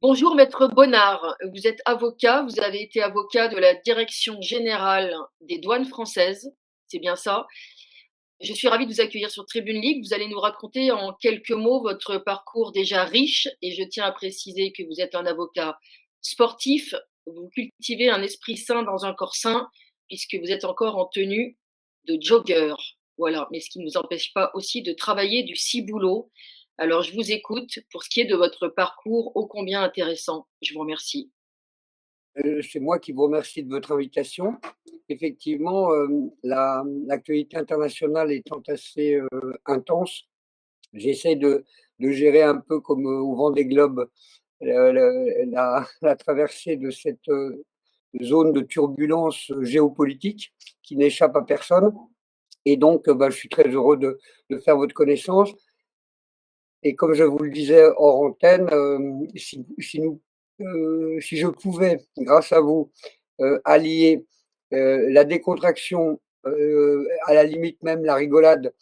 Bonjour maître Bonnard, vous êtes avocat, vous avez été avocat de la Direction générale des douanes françaises, c'est bien ça? Je suis ravie de vous accueillir sur Tribune Libre. Vous allez nous raconter en quelques mots votre parcours déjà riche et je tiens à préciser que vous êtes un avocat sportif. Vous cultivez un esprit sain dans un corps sain puisque vous êtes encore en tenue de jogger. Voilà, mais ce qui ne nous empêche pas aussi de travailler du ciboulot. Alors je vous écoute pour ce qui est de votre parcours ô combien intéressant. Je vous remercie. C'est moi qui vous remercie de votre invitation. Effectivement, l'actualité internationale étant assez intense, j'essaie de gérer un peu comme au vent des globes la traversée de cette zone de turbulence géopolitique qui n'échappe à personne. Et donc, je suis très heureux de faire votre connaissance. Et comme je vous le disais hors antenne, si je pouvais, grâce à vous, allier la décontraction, à la limite même la rigolade,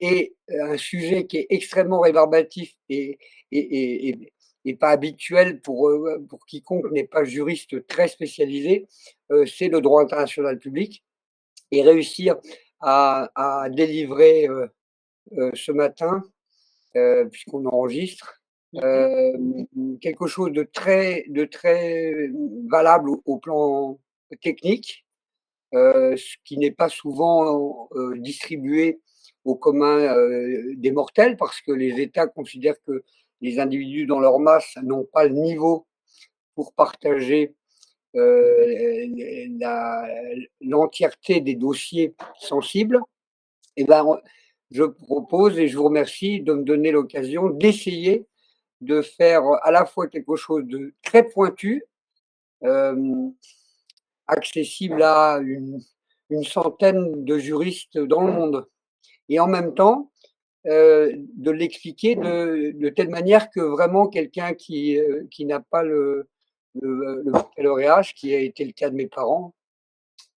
et un sujet qui est extrêmement rébarbatif et, et, et, et pas habituel pour quiconque n'est pas juriste très spécialisé, c'est le droit international public. Et réussir à délivrer ce matin puisqu'on enregistre, Mhm. quelque chose de très valable au plan technique, ce qui n'est pas souvent distribué au commun des mortels, parce que les États considèrent que les individus dans leur masse n'ont pas le niveau pour partager l'entièreté des dossiers sensibles. Et ben, je propose et je vous remercie de me donner l'occasion d'essayer de faire à la fois quelque chose de très pointu, euh, accessible à une centaine de juristes dans le monde, et en même temps de l'expliquer de telle manière que vraiment quelqu'un qui n'a pas le baccalauréat, ce qui a été le cas de mes parents,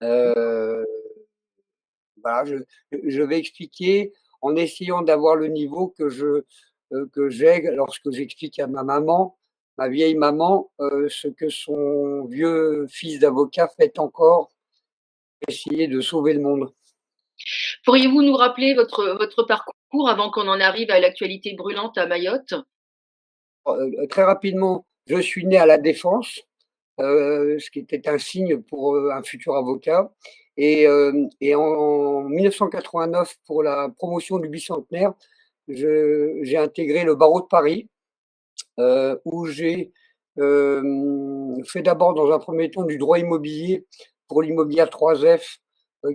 euh, voilà, je vais expliquer en essayant d'avoir le niveau que j'ai lorsque j'explique à ma maman, ma vieille maman, ce que son vieux fils d'avocat fait encore pour essayer de sauver le monde. Pourriez-vous nous rappeler votre parcours avant qu'on en arrive à l'actualité brûlante à Mayotte? Très rapidement, je suis né à La Défense, ce qui était un signe pour un futur avocat. Et en 1989, pour la promotion du bicentenaire, j'ai intégré le barreau de Paris, où j'ai fait d'abord dans un premier temps du droit immobilier pour l'immobilière 3F,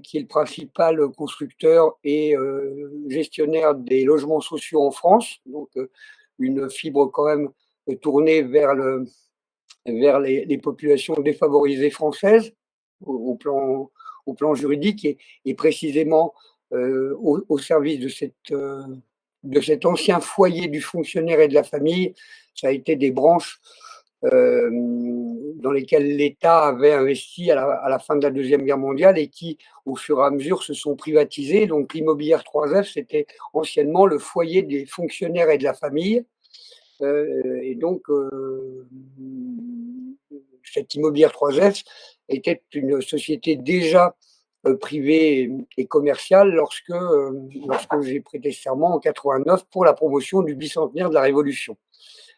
qui est le principal constructeur et gestionnaire des logements sociaux en France, donc une fibre quand même tournée vers les populations défavorisées françaises au au plan juridique et précisément au service de cet ancien foyer du fonctionnaire et de la famille. Ça a été des branches dans lesquelles l'État avait investi à la fin de la Deuxième Guerre mondiale et qui, au fur et à mesure, se sont privatisées. Donc l'immobilière 3F, c'était anciennement le foyer des fonctionnaires et de la famille. Et donc, cette immobilière 3F était une société déjà privée et commerciale lorsque j'ai prêté serment en 89 pour la promotion du bicentenaire de la Révolution.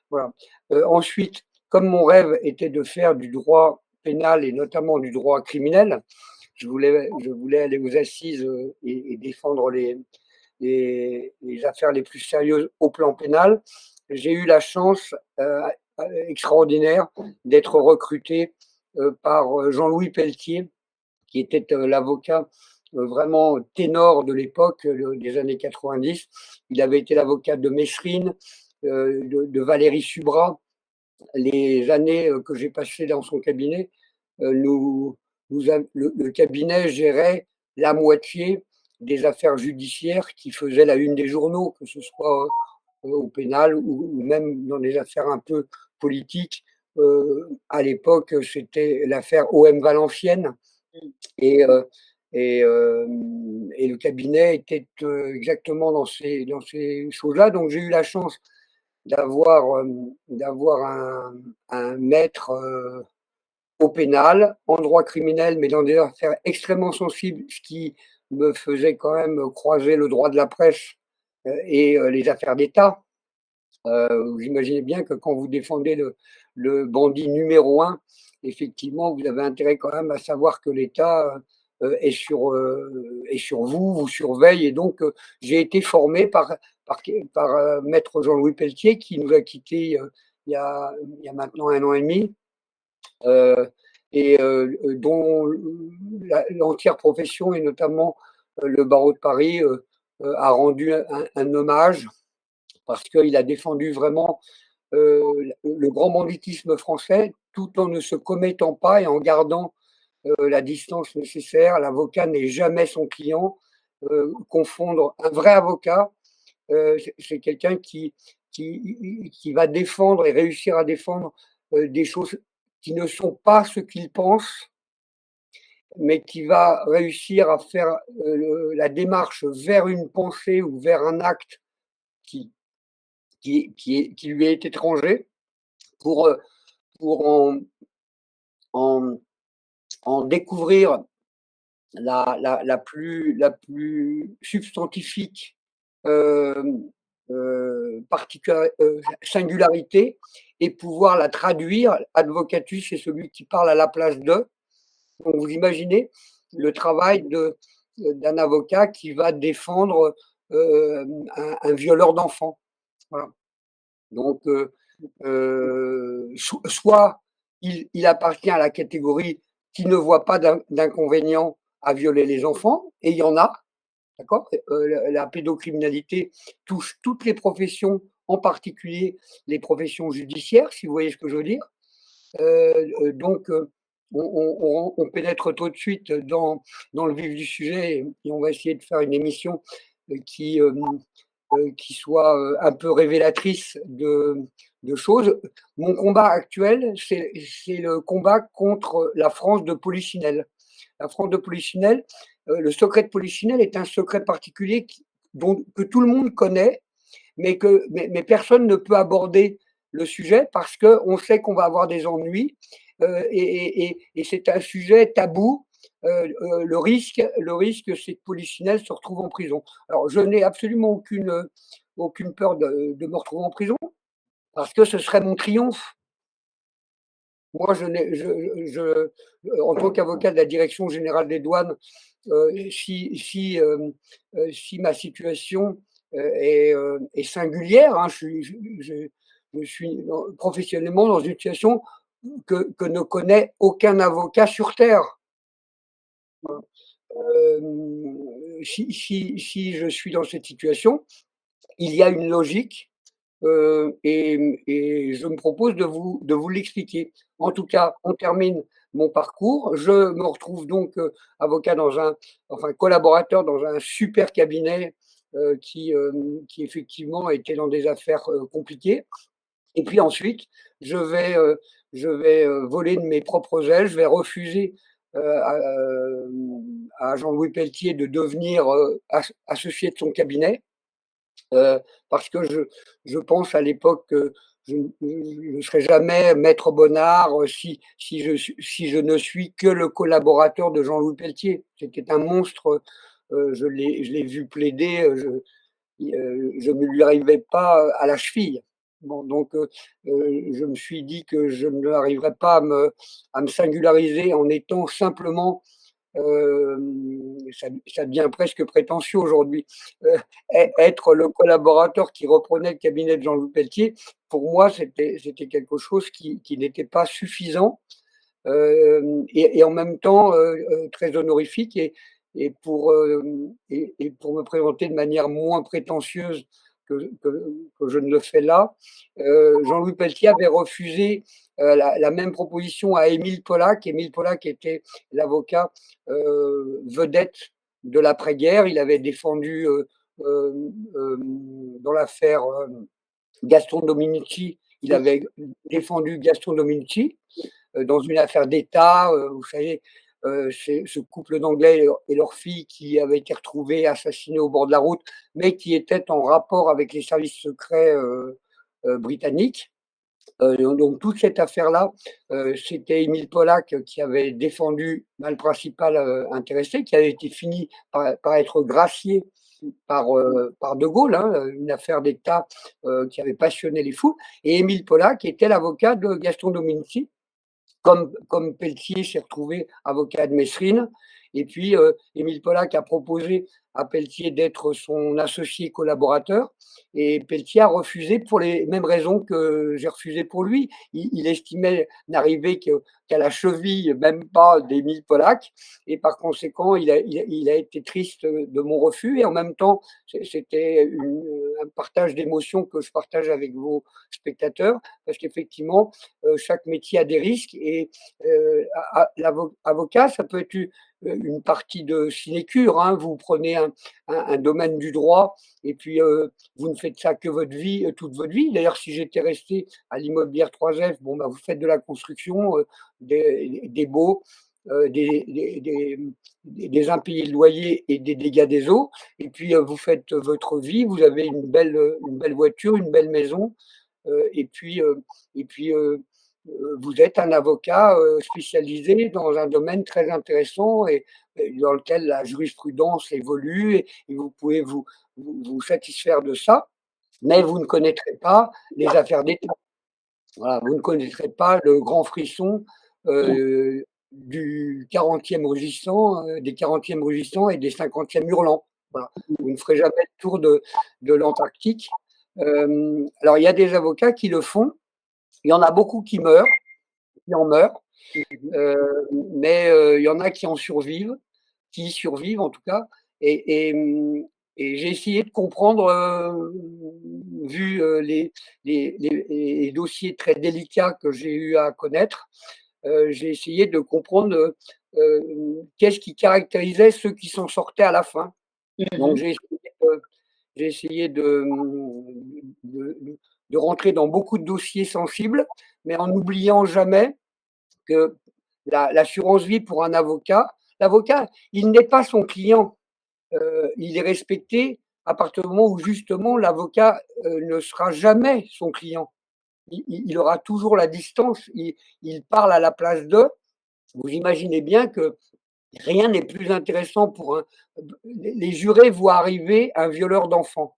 Voilà. Ensuite, comme mon rêve était de faire du droit pénal et notamment du droit criminel, je voulais aller aux assises et défendre les affaires les plus sérieuses au plan pénal. J'ai eu la chance extraordinaire d'être recruté par Jean-Louis Pelletier, qui était l'avocat vraiment ténor de l'époque, des années 90. Il avait été l'avocat de Mesrine, de Valérie Subra. Les années que j'ai passées dans son cabinet, le cabinet gérait la moitié des affaires judiciaires qui faisaient la une des journaux, que ce soit au pénal ou même dans des affaires un peu politiques. À l'époque, c'était l'affaire OM Valenciennes et, euh, et, euh, le cabinet était exactement dans ces choses-là. Donc j'ai eu la chance d'avoir un maître au pénal, en droit criminel, mais dans des affaires extrêmement sensibles, ce qui me faisait quand même croiser le droit de la presse et les affaires d'État. Vous imaginez bien que quand vous défendez le bandit numéro un, effectivement, vous avez intérêt quand même à savoir que l'État est sur vous, vous surveille. Et donc, j'ai été formé par maître Jean-Louis Pelletier, qui nous a quittés il y a maintenant 1 an et demi, euh, et dont l'entière profession, et notamment le barreau de Paris, a rendu un hommage parce qu'il a défendu vraiment le grand banditisme français tout en ne se commettant pas et en gardant la distance nécessaire. L'avocat n'est jamais son client. Confondre un vrai avocat, c'est quelqu'un qui va défendre et réussir à défendre des choses qui ne sont pas ce qu'il pense, mais qui va réussir à faire la démarche vers une pensée ou vers un acte qui, qui lui est étranger pour, pour en, en découvrir la plus substantifique euh, singularité et pouvoir la traduire. Advocatus, c'est celui qui parle à la place d'eux. Donc vous imaginez le travail d'un avocat qui va défendre un violeur d'enfants. Voilà. Donc, soit il appartient à la catégorie qui ne voit pas d'inconvénient à violer les enfants, et il y en a, d'accord. La pédocriminalité touche toutes les professions, en particulier les professions judiciaires, si vous voyez ce que je veux dire. Donc, on pénètre tout de suite dans le vif du sujet, et on va essayer de faire une émission qui qui soit un peu révélatrice de choses. Mon combat actuel, c'est le combat contre la France de Polichinelle. La France de Polichinelle, le secret de Polichinelle est un secret particulier que tout le monde connaît, mais personne ne peut aborder le sujet parce qu'on sait qu'on va avoir des ennuis, et c'est un sujet tabou. Le risque, c'est que Polichinelle se retrouve en prison. Alors, je n'ai absolument aucune peur de me retrouver en prison parce que ce serait mon triomphe. Moi, en tant qu'avocat de la Direction générale des douanes, si ma situation est singulière, hein, je suis professionnellement dans une situation que ne connaît aucun avocat sur Terre. Si je suis dans cette situation, il y a une logique, et je me propose de vous l'expliquer. En tout cas, on termine mon parcours. Je me retrouve donc avocat enfin collaborateur dans un super cabinet qui effectivement était dans des affaires compliquées. Et puis ensuite, je vais, euh, je vais voler de mes propres ailes. Je vais refuser à Jean-Louis Pelletier de devenir associé de son cabinet. Parce que je pense à l'époque que je ne serai jamais maître Bonnard si je ne suis que le collaborateur de Jean-Louis Pelletier. C'était un monstre, je l'ai vu plaider, je ne lui arrivais pas à la cheville. Bon, donc, je me suis dit que je n'arriverais pas à me singulariser en étant simplement ça devient presque prétentieux aujourd'hui. Être le collaborateur qui reprenait le cabinet de Jean-Louis Pelletier, pour moi, c'était quelque chose qui n'était pas suffisant, et en même temps très honorifique. Et pour me présenter de manière moins prétentieuse que je ne le fais là, Jean-Louis Pelletier avait refusé la même proposition à Émile Pollack. Émile Pollack était l'avocat vedette de l'après-guerre. Il avait défendu dans l'affaire Gaston Dominici, il avait défendu Gaston Dominici dans une affaire d'État. Vous savez, ce couple d'Anglais et leur fille qui avaient été retrouvés assassinés au bord de la route, mais qui étaient en rapport avec les services secrets britannique. Donc toute cette affaire-là, c'était Émile Polack qui avait défendu le principal intéressé, qui avait été fini par être gracié par De Gaulle, hein, une affaire d'État qui avait passionné les fous. Et Émile Polack était l'avocat de Gaston Dominici, comme Pelletier s'est retrouvé avocat de Messrine. Et puis, Émile Polack a proposé à Pelletier d'être son associé collaborateur. Et Pelletier a refusé pour les mêmes raisons que j'ai refusé pour lui. Il estimait n'arriver qu'à la cheville, même pas d'Émile Polack. Et par conséquent, il a été triste de mon refus. Et en même temps, c'était un partage d'émotions que je partage avec vos spectateurs. Parce qu'effectivement, chaque métier a des risques. Et l'avocat, ça peut être une partie de sinécure, hein. Vous prenez un domaine du droit et puis vous ne faites ça que votre vie, toute votre vie. D'ailleurs, si j'étais resté à l'immobilière 3F, bon, bah, vous faites de la construction, des baux, des impayés de loyer et des dégâts des eaux. Et puis vous faites votre vie, vous avez une belle voiture, une belle maison, et puis, vous êtes un avocat spécialisé dans un domaine très intéressant et dans lequel la jurisprudence évolue et vous pouvez vous satisfaire de ça, mais vous ne connaîtrez pas les affaires d'État. Voilà, vous ne connaîtrez pas le grand frisson du 40e rugissant, des 40e rugissants et des 50e hurlants. Voilà. Vous ne ferez jamais le tour de l'Antarctique. Alors, il y a des avocats qui le font. Il y en a beaucoup qui en meurent, mais il y en a qui en survivent, qui y survivent en tout cas. Et, et, et j'ai essayé de comprendre, vu les dossiers très délicats que j'ai eu à connaître, j'ai essayé de comprendre qu'est-ce qui caractérisait ceux qui s'en sortaient à la fin. Donc j'ai essayé de, de rentrer dans beaucoup de dossiers sensibles, mais en n'oubliant jamais que l'assurance vie pour un avocat, l'avocat, il n'est pas son client, il est respecté à partir du moment où justement l'avocat ne sera jamais son client. Il aura toujours la distance, il parle à la place d'eux. Vous imaginez bien que rien n'est plus intéressant pour les jurés voient arriver un violeur d'enfants.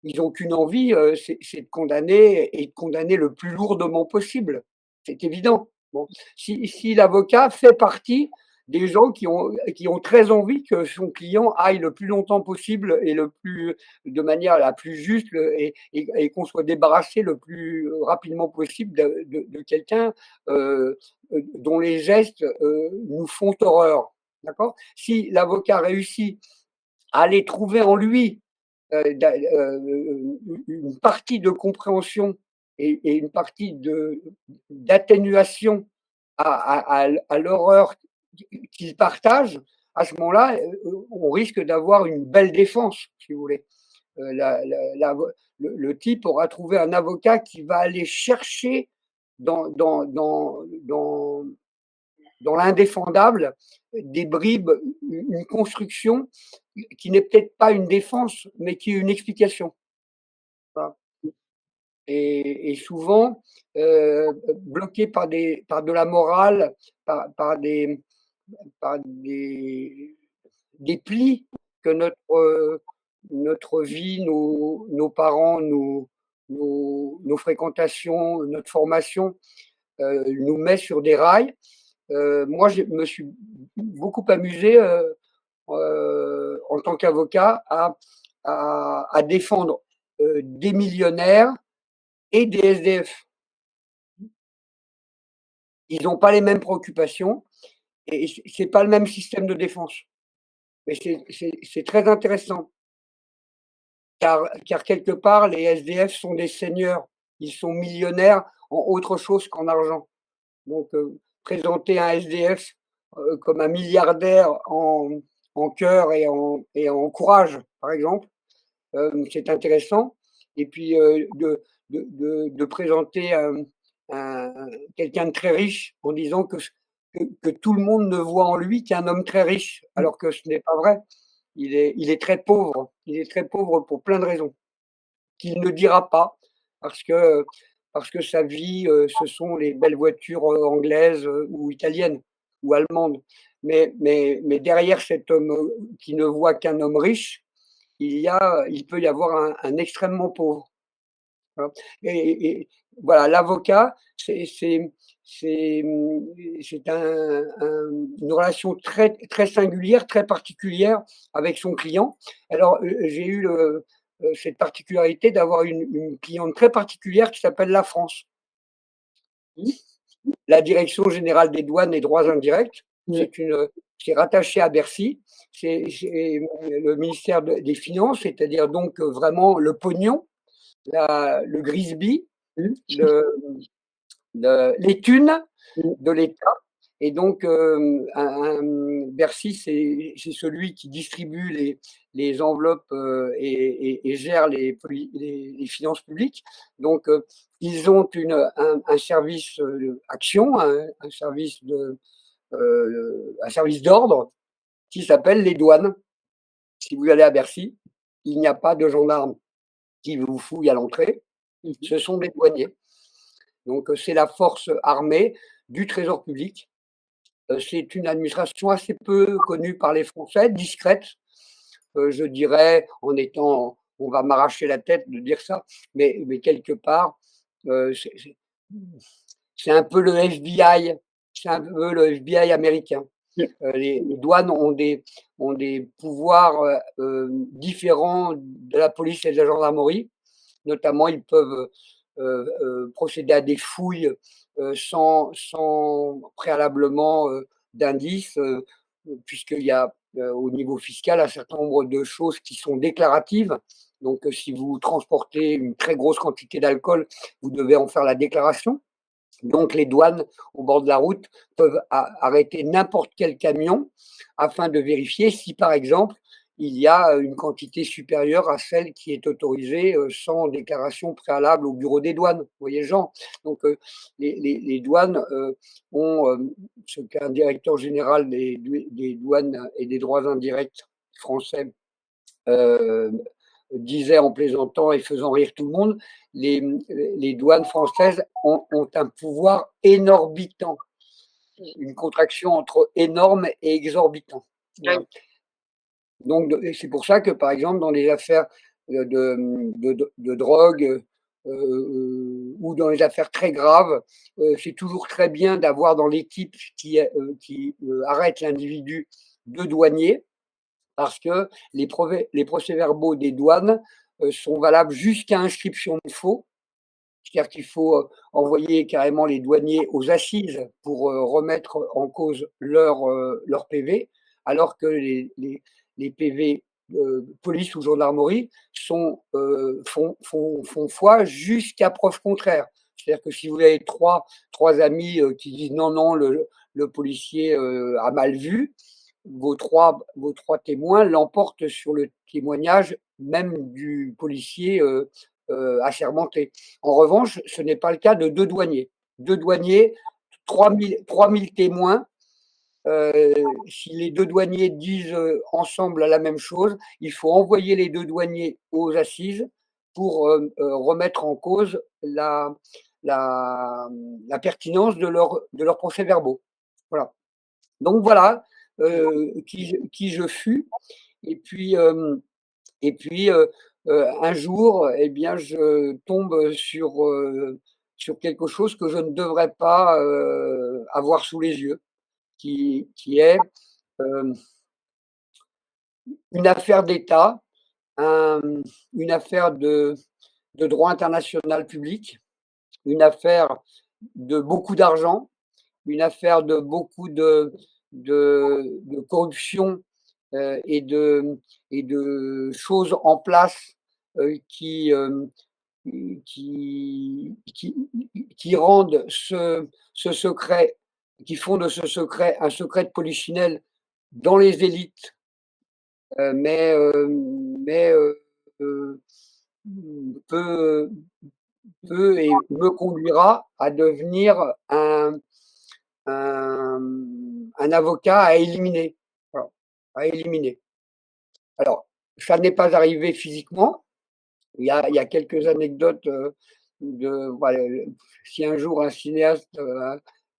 Ils n'ont qu'une envie, c'est de condamner et de condamner le plus lourdement possible. C'est évident. Bon, si l'avocat fait partie des gens qui ont très envie que son client aille le plus longtemps possible et de manière la plus juste et qu'on soit débarrassé le plus rapidement possible de quelqu'un dont les gestes nous font horreur. D'accord? Si l'avocat réussit à aller trouver en lui une partie de compréhension et une partie d'atténuation à l'horreur qu'ils partagent, à ce moment-là, on risque d'avoir une belle défense, si vous voulez. Le type aura trouvé un avocat qui va aller chercher dans, dans, dans, dans, dans l'indéfendable des bribes, une construction qui n'est peut-être pas une défense, mais qui est une explication. Voilà. Et souvent, bloqué par de la morale, par des plis que notre vie, nos parents, nos fréquentations, notre formation nous met sur des rails. Moi, je me suis beaucoup amusé en tant qu'avocat à défendre des millionnaires et des SDF. Ils n'ont pas les mêmes préoccupations et c'est pas le même système de défense. Mais c'est très intéressant car quelque part, les SDF sont des seigneurs. Ils sont millionnaires en autre chose qu'en argent. Donc, présenter un SDF comme un milliardaire en cœur et en courage, par exemple, c'est intéressant. Et puis, de présenter quelqu'un de très riche en disant que tout le monde ne voit en lui qu'un homme très riche, alors que ce n'est pas vrai. Il est très pauvre. Il est très pauvre pour plein de raisons qu'il ne dira pas. parce que sa vie, ce sont les belles voitures anglaises ou italiennes ou allemandes. Mais derrière cet homme qui ne voit qu'un homme riche, il peut y avoir un extrêmement pauvre. Voilà. Et voilà, l'avocat, c'est une relation très, très singulière, très particulière avec son client. Alors, j'ai eu cette particularité d'avoir une cliente très particulière qui s'appelle la France. La Direction générale des douanes et droits indirects, c'est rattaché à Bercy, c'est le ministère des Finances, c'est-à-dire donc vraiment le pognon, le Grisby, le, les thunes de l'État. Et donc, Bercy, c'est celui qui distribue les enveloppes et gère les finances publiques. Donc, ils ont un service action, un service un service d'ordre qui s'appelle les douanes. Si vous allez à Bercy, il n'y a pas de gendarmes qui vous fouillent à l'entrée. Ce sont des douaniers. Donc, c'est la force armée du Trésor public. C'est une administration assez peu connue par les Français, discrète, je dirais, on va m'arracher la tête de dire ça, mais quelque part, c'est un peu le FBI, c'est un peu le FBI américain. Les douanes ont des pouvoirs différents de la police et de la gendarmerie. Notamment, ils peuvent procéder à des fouilles sans préalablement d'indices, puisqu'il y a au niveau fiscal un certain nombre de choses qui sont déclaratives. Donc, si vous transportez une très grosse quantité d'alcool, vous devez en faire la déclaration. Donc, les douanes au bord de la route peuvent arrêter n'importe quel camion afin de vérifier si, par exemple, il y a une quantité supérieure à celle qui est autorisée sans déclaration préalable au bureau des douanes. Vous voyez, Jean. Donc, les douanes ont ce qu'un directeur général des douanes et des droits indirects français disait en plaisantant et faisant rire tout le monde, les douanes françaises ont un pouvoir énorbitant, une contraction entre énorme et exorbitant. Voilà. Donc, c'est pour ça que, par exemple, dans les affaires de drogue ou dans les affaires très graves, c'est toujours très bien d'avoir dans l'équipe qui arrête l'individu deux douaniers, parce que les procès-verbaux des douanes sont valables jusqu'à inscription de faux. C'est-à-dire qu'il faut envoyer carrément les douaniers aux assises pour remettre en cause leur PV, alors que les PV police ou gendarmerie font foi jusqu'à preuve contraire. C'est-à-dire que si vous avez trois amis qui disent non, non, le policier a mal vu, vos trois témoins l'emportent sur le témoignage même du policier assermenté. En revanche, ce n'est pas le cas de deux douaniers. Deux douaniers, 3000 témoins. Si les deux douaniers disent ensemble la même chose, il faut envoyer les deux douaniers aux assises pour remettre en cause la pertinence de leurs procès-verbaux. Voilà. Donc voilà qui je fus. Et puis, un jour, eh bien, je tombe sur quelque chose que je ne devrais pas avoir sous les yeux, qui est une affaire d'État, une affaire de droit international public, une affaire de beaucoup d'argent, une affaire de beaucoup de corruption et de choses en place qui, qui rendent ce secret, qui font de ce secret un secret de polichinelle dans les élites, mais peut, peut et me conduira à devenir un, un avocat à éliminer. Voilà, à éliminer. Alors, ça n'est pas arrivé physiquement. Il y a quelques anecdotes voilà, si un jour un cinéaste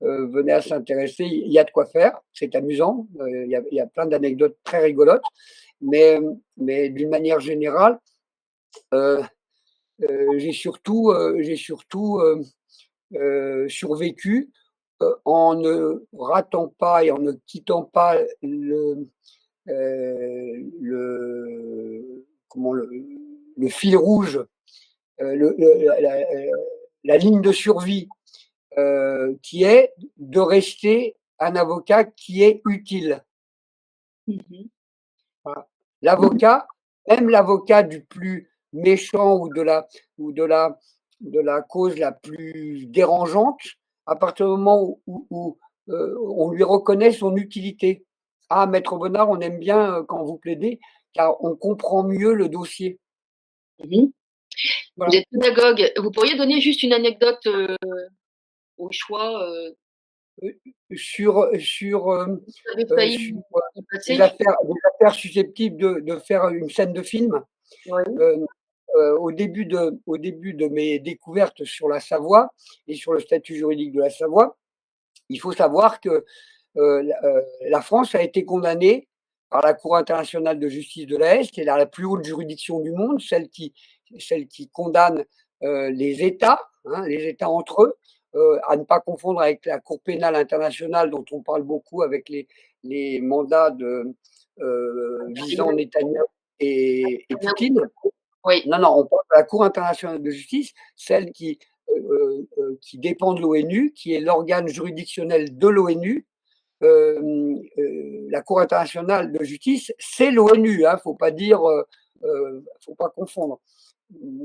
venait à s'intéresser, il y a de quoi faire, c'est amusant, il y a plein d'anecdotes très rigolotes, mais d'une manière générale, euh, j'ai surtout survécu en ne ratant pas et en ne quittant pas comment, le fil rouge, la ligne de survie, qui est de rester un avocat qui est utile. Mmh. Voilà. L'avocat, même l'avocat du plus méchant ou de la cause la plus dérangeante, à partir du moment où on lui reconnaît son utilité. Ah, Maître Bonnard, on aime bien quand vous plaidez, car on comprend mieux le dossier. Mmh. Vous Voilà. êtes pédagogue. Vous pourriez donner juste une anecdote, au choix, Sur, vous avez failli sur y passer? des affaires susceptibles de faire une scène de film. Oui. Euh, au début de mes découvertes sur la Savoie et sur le statut juridique de la Savoie, il faut savoir que la France a été condamnée par la Cour internationale de justice de la Haye, qui est la plus haute juridiction du monde, celle qui condamne les États, hein, les États entre eux, à ne pas confondre avec la Cour pénale internationale dont on parle beaucoup avec les mandats visant Netanyahou et Poutine. Oui. Non, non, on parle de la Cour internationale de justice, celle qui dépend de l'ONU, qui est l'organe juridictionnel de l'ONU. La Cour internationale de justice, c'est l'ONU, hein, faut pas dire, faut pas confondre.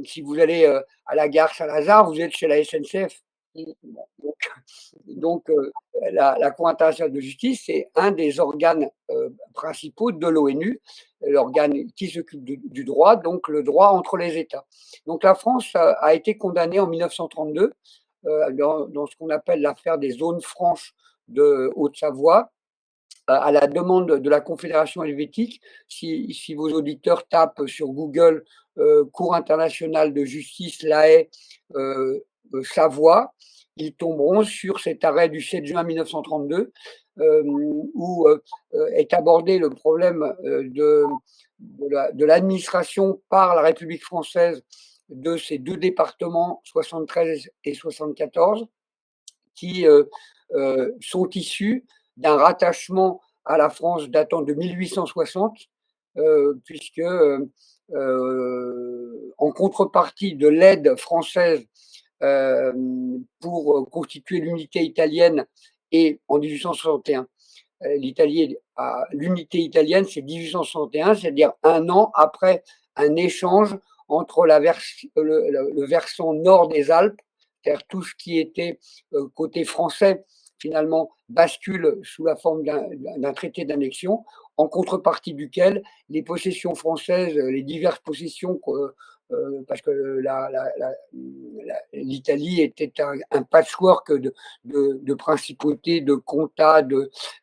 Si vous allez à la gare Saint-Lazare, vous êtes chez la SNCF. Bon, donc la Cour internationale de justice, c'est un des organes principaux de l'ONU, l'organe qui s'occupe du droit, donc le droit entre les États. Donc la France a été condamnée en 1932 dans ce qu'on appelle l'affaire des zones franches de Haute-Savoie, à la demande de la Confédération helvétique. Si vos auditeurs tapent sur Google Cour internationale de justice La Haye Savoie, ils tomberont sur cet arrêt du 7 juin 1932 où est abordé le problème de l'administration par la République française de ces deux départements, 73 et 74, qui sont issus d'un rattachement à la France datant de 1860, puisque en contrepartie de l'aide française pour constituer l'unité italienne et en 1861, l'unité italienne, c'est 1861, c'est-à-dire un an après un échange entre le versant nord des Alpes, c'est-à-dire tout ce qui était côté français, finalement, bascule sous la forme d'un traité d'annexion, en contrepartie duquel les possessions françaises, les diverses possessions, parce que l'Italie était un patchwork de principautés, de comtats,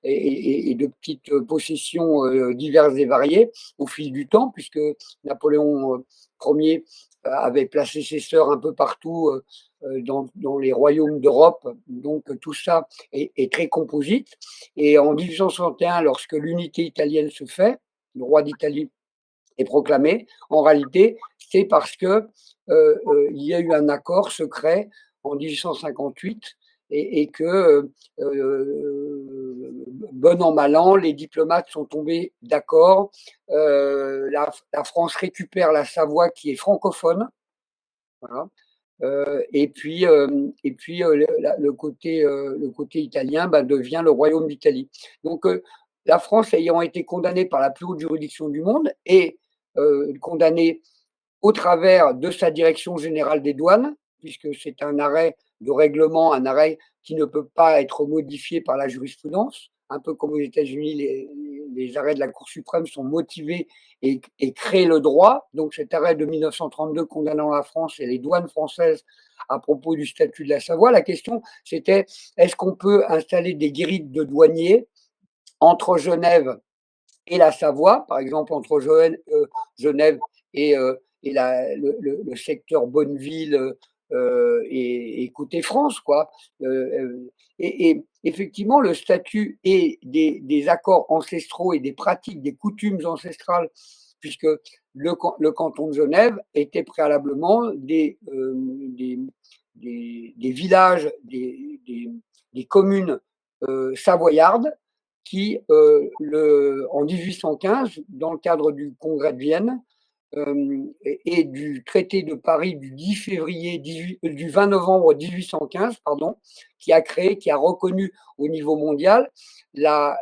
et de petites possessions diverses et variées au fil du temps, puisque Napoléon Ier avait placé ses sœurs un peu partout dans les royaumes d'Europe. Donc tout ça est très composite. Et en 1861, lorsque l'unité italienne se fait, le roi d'Italie est proclamé, en réalité, c'est parce que il y a eu un accord secret en 1858 et que, bon an, mal an, les diplomates sont tombés d'accord. La France récupère la Savoie qui est francophone. Voilà. Le côté italien devient le royaume d'Italie. Donc, la France ayant été condamnée par la plus haute juridiction du monde et condamnée au travers de sa direction générale des douanes, puisque c'est un arrêt de règlement, un arrêt qui ne peut pas être modifié par la jurisprudence. Un peu comme aux États-Unis, les arrêts de la Cour suprême sont motivés et créent le droit. Donc cet arrêt de 1932 condamnant la France et les douanes françaises à propos du statut de la Savoie, la question c'était est-ce qu'on peut installer des grilles de douaniers entre Genève et la Savoie, par exemple entre Genève et le secteur Bonneville, et côté France, quoi. Et effectivement, le statut et des accords ancestraux et des pratiques, des coutumes ancestrales, puisque le canton de Genève était préalablement des villages, des communes savoyardes qui, en 1815, dans le cadre du Congrès de Vienne, et du traité de Paris du 10 février du 20 novembre 1815, pardon, qui a reconnu au niveau mondial la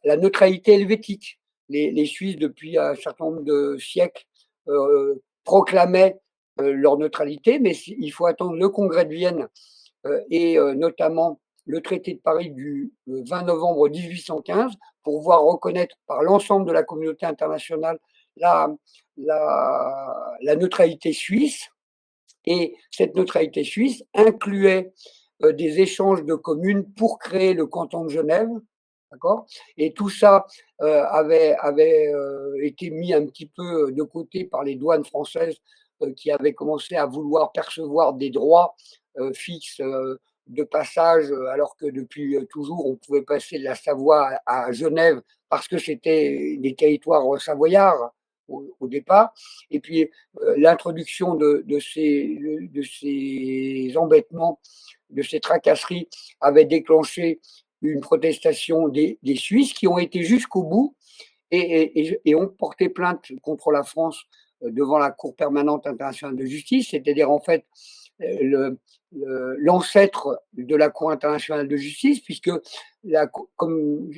neutralité helvétique. Les Suisses, depuis un certain nombre de siècles, proclamaient leur neutralité, mais il faut attendre le Congrès de Vienne et notamment le traité de Paris du 20 novembre 1815 pour voir reconnaître par l'ensemble de la communauté internationale la, la neutralité suisse. Et cette neutralité suisse incluait des échanges de communes pour créer le canton de Genève. D'accord. Et tout ça avait été mis un petit peu de côté par les douanes françaises qui avaient commencé à vouloir percevoir des droits fixes de passage, alors que depuis toujours, on pouvait passer de la Savoie à Genève parce que c'était des territoires savoyards au départ. Et puis, l'introduction de ces embêtements, de ces tracasseries, avait déclenché une protestation des Suisses qui ont été jusqu'au bout et ont porté plainte contre la France devant la Cour permanente internationale de justice, c'est-à-dire en fait l'ancêtre de la Cour internationale de justice, puisque comme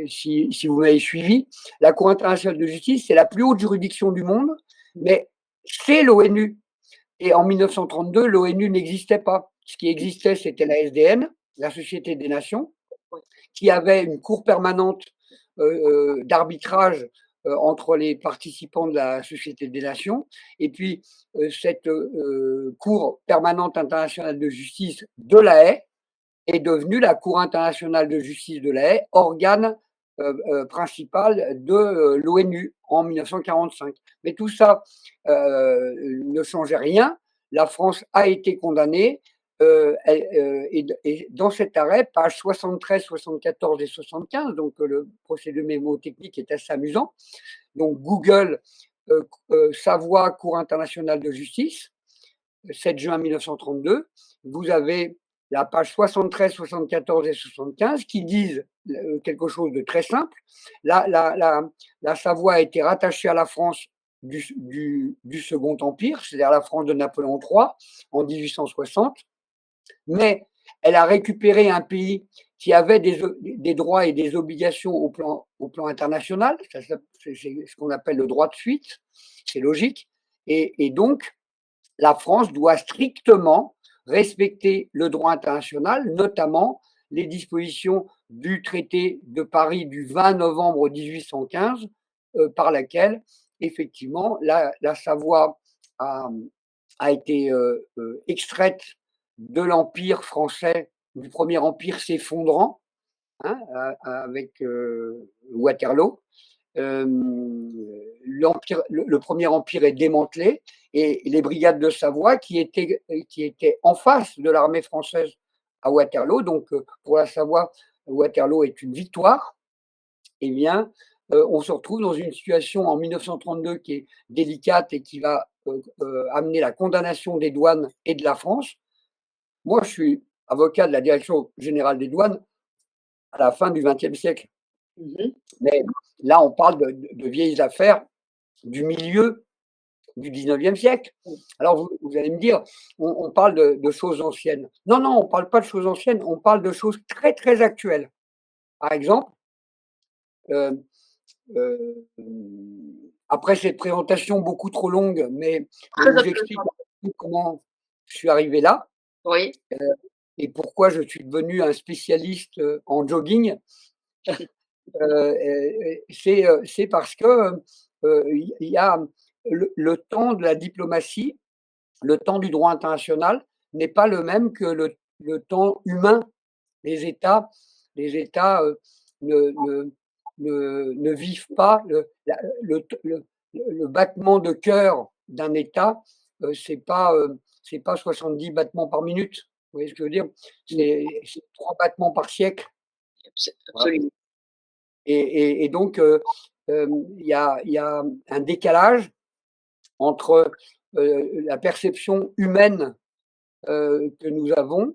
si vous m'avez suivi, la Cour internationale de justice, c'est la plus haute juridiction du monde, mais c'est l'ONU. Et en 1932, l'ONU n'existait pas. Ce qui existait, c'était la SDN, la Société des Nations, qui avait une cour permanente d'arbitrage entre les participants de la Société des Nations. Et puis, cette Cour permanente internationale de justice de La Haye est devenue la Cour internationale de justice de La Haye, organe principal de l'ONU en 1945. Mais tout ça ne changeait rien. La France a été condamnée. Et dans cet arrêt, pages 73, 74 et 75, donc le procédé mémotechnique est assez amusant. Donc Google, Savoie, Cour internationale de justice, 7 juin 1932. Vous avez la page 73, 74 et 75 qui disent quelque chose de très simple. La Savoie a été rattachée à la France du Second Empire, c'est-à-dire la France de Napoléon III en 1860, mais elle a récupéré un pays qui avait des droits et des obligations au plan international. C'est ce qu'on appelle le droit de suite, c'est logique. Et donc, la France doit strictement respecter le droit international, notamment les dispositions du traité de Paris du 20 novembre 1815, par laquelle, effectivement, la Savoie a été extraite de l'Empire français, du premier empire s'effondrant, hein, avec Waterloo. Le premier empire est démantelé et les brigades de Savoie qui étaient en face de l'armée française à Waterloo, donc pour la Savoie, Waterloo est une victoire, eh bien, on se retrouve dans une situation en 1932 qui est délicate et qui va amener la condamnation des douanes et de la France. Moi, je suis avocat de la Direction générale des douanes à la fin du XXe siècle. Mais là, on parle de vieilles affaires du milieu du 19e siècle. Alors, vous allez me dire, on parle de choses anciennes. Non, non, on ne parle pas de choses anciennes, on parle de choses très, très actuelles. Par exemple, après cette présentation beaucoup trop longue, mais j'explique comment je suis arrivé là. Oui. Et pourquoi je suis devenu un spécialiste en jogging. C'est parce que il y a le temps de la diplomatie, le temps du droit international n'est pas le même que le temps humain. Les États ne vivent pas le battement de cœur d'un État, c'est pas c'est pas 70 battements par minute. Vous voyez ce que je veux dire? C'est 3 battements par siècle. Voilà. Absolument. Et donc, il y a un décalage entre, la perception humaine, que nous avons,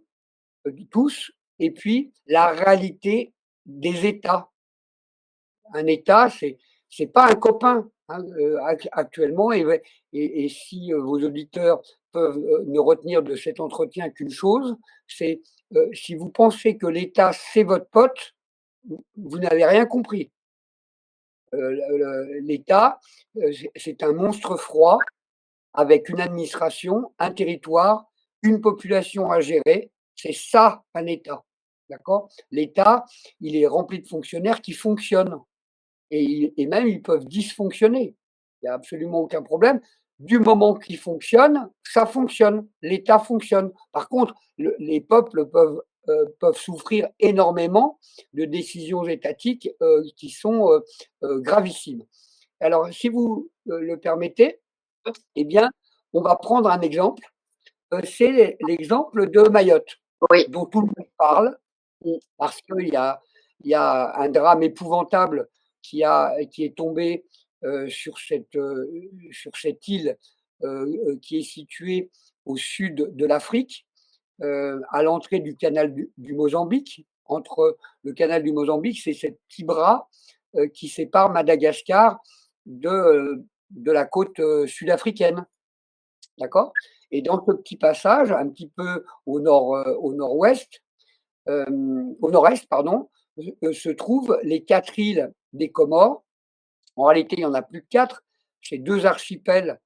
tous, et puis la réalité des États. Un État, c'est pas un copain, hein, actuellement, et si, vos auditeurs peuvent, ne retenir de cet entretien qu'une chose, c'est, si vous pensez que l'État, c'est votre pote, vous n'avez rien compris. L'État, c'est un monstre froid avec une administration, un territoire, une population à gérer. C'est ça un État, d'accord? L'État, il est rempli de fonctionnaires qui fonctionnent, et même ils peuvent dysfonctionner. Il y a absolument aucun problème. Du moment qu'ils fonctionnent, ça fonctionne, l'État fonctionne. Par contre, les peuples peuvent souffrir énormément de décisions étatiques, qui sont, gravissimes. Alors, si vous, le permettez, eh bien, on va prendre un exemple, c'est l'exemple de Mayotte, Oui. dont tout le monde parle, Mmh. parce qu'il y a un drame épouvantable qui est tombé, sur cette île, qui est située au sud de l'Afrique, à l'entrée du canal du Mozambique. Entre le canal du Mozambique, c'est ce petit bras, qui sépare Madagascar de la côte, sud-africaine. D'accord? Et dans ce petit passage, un petit peu au nord-ouest, au nord-est, pardon, se trouvent les 4 îles des Comores. En réalité, il y en a plus que 4, c'est 2 archipels,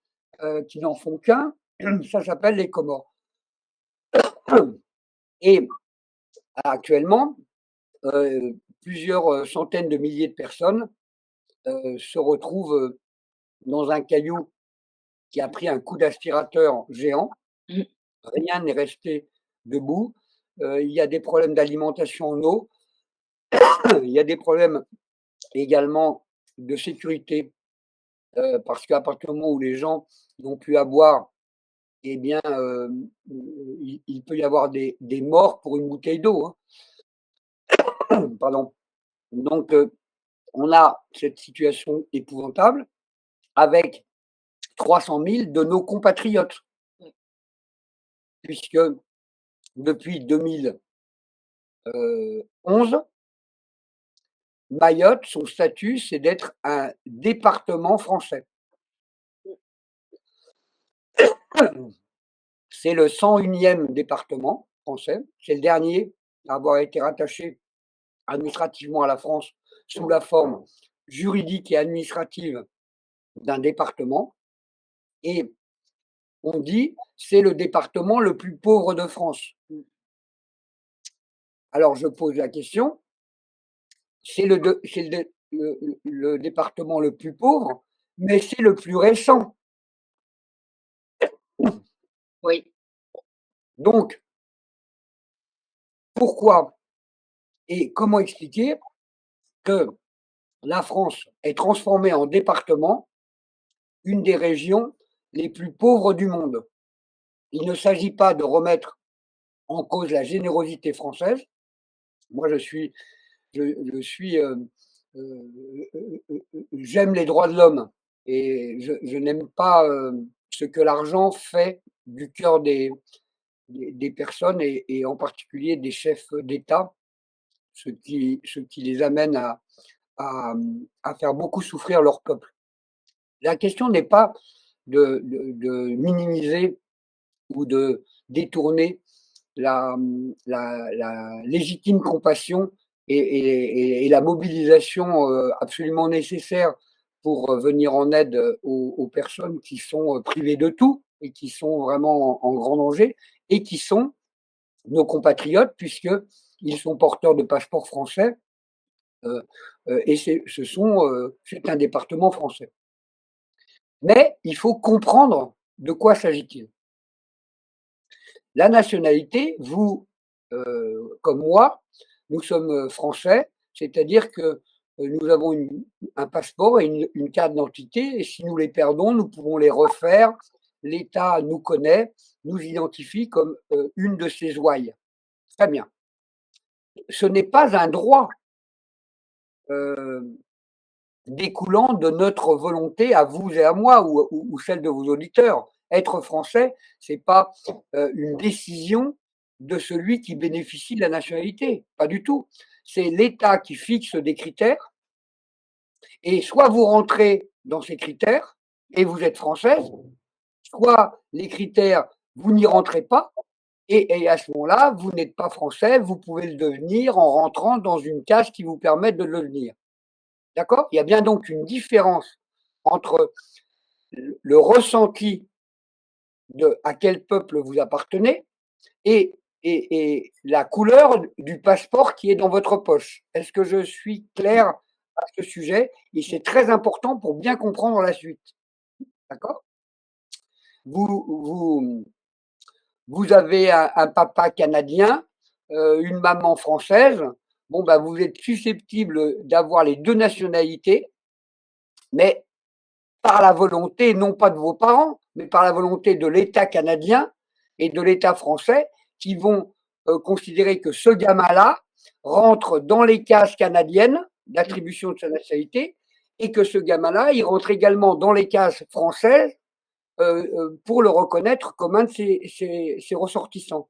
qui n'en font qu'un, ça s'appelle les Comores. Et actuellement, plusieurs, centaines de milliers de personnes, se retrouvent, dans un caillou qui a pris un coup d'aspirateur géant. Mmh. Rien n'est resté debout. Il y a des problèmes d'alimentation en eau. Il y a des problèmes également de sécurité, parce qu'à partir du moment où les gens n'ont plus à boire, eh bien, il peut y avoir des morts pour une bouteille d'eau, hein. Pardon. Donc, on a cette situation épouvantable avec 300 000 de nos compatriotes, Ouais. puisque depuis 2011, Mayotte, son statut, c'est d'être un département français. C'est le 101e département français. C'est le dernier à avoir été rattaché administrativement à la France sous la forme juridique et administrative d'un département. Et on dit c'est le département le plus pauvre de France. Alors je pose la question, c'est le département le plus pauvre, mais c'est le plus récent. Oui. Donc, pourquoi et comment expliquer que la France ait transformé en département une des régions les plus pauvres du monde? Il ne s'agit pas de remettre en cause la générosité française. Moi, je suis, j'aime les droits de l'homme, et je n'aime pas, ce que l'argent fait du cœur des personnes, et en particulier des chefs d'État, ce qui les amène à faire beaucoup souffrir leur peuple. La question n'est pas de minimiser ou de détourner la légitime compassion et la mobilisation, absolument nécessaire pour, venir en aide, aux personnes qui sont, privées de tout et qui sont vraiment en grand danger, et qui sont nos compatriotes, puisqu'ils sont porteurs de passeports français, heu et c'est un département français. Mais il faut comprendre de quoi s'agit-il? La nationalité, vous, comme moi, nous sommes, français, c'est-à-dire que, nous avons un passeport et une carte d'identité, et si nous les perdons, nous pouvons les refaire, l'État nous connaît, nous identifie comme une de ses ouailles. Très bien. Ce n'est pas un droit découlant de notre volonté à vous et à moi ou celle de vos auditeurs. Être français, c'est pas une décision de celui qui bénéficie de la nationalité, pas du tout. C'est l'État qui fixe des critères et soit vous rentrez dans ces critères et vous êtes française, soit les critères, vous n'y rentrez pas et à ce moment-là, vous n'êtes pas français, vous pouvez le devenir en rentrant dans une case qui vous permet de le devenir. D'accord? Il y a bien donc une différence entre le ressenti de à quel peuple vous appartenez et la couleur du passeport qui est dans votre poche. Est-ce que je suis clair à ce sujet? Et c'est très important pour bien comprendre la suite. D'accord? Vous vous vous avez un papa canadien, une maman française. Bon, bah, vous êtes susceptible d'avoir les 2 nationalités, mais par la volonté, non pas de vos parents, mais par la volonté de l'État canadien et de l'État français qui vont considérer que ce gamin-là rentre dans les cases canadiennes d'attribution de sa nationalité et que ce gamin-là, il rentre également dans les cases françaises pour le reconnaître comme un de ses ressortissants.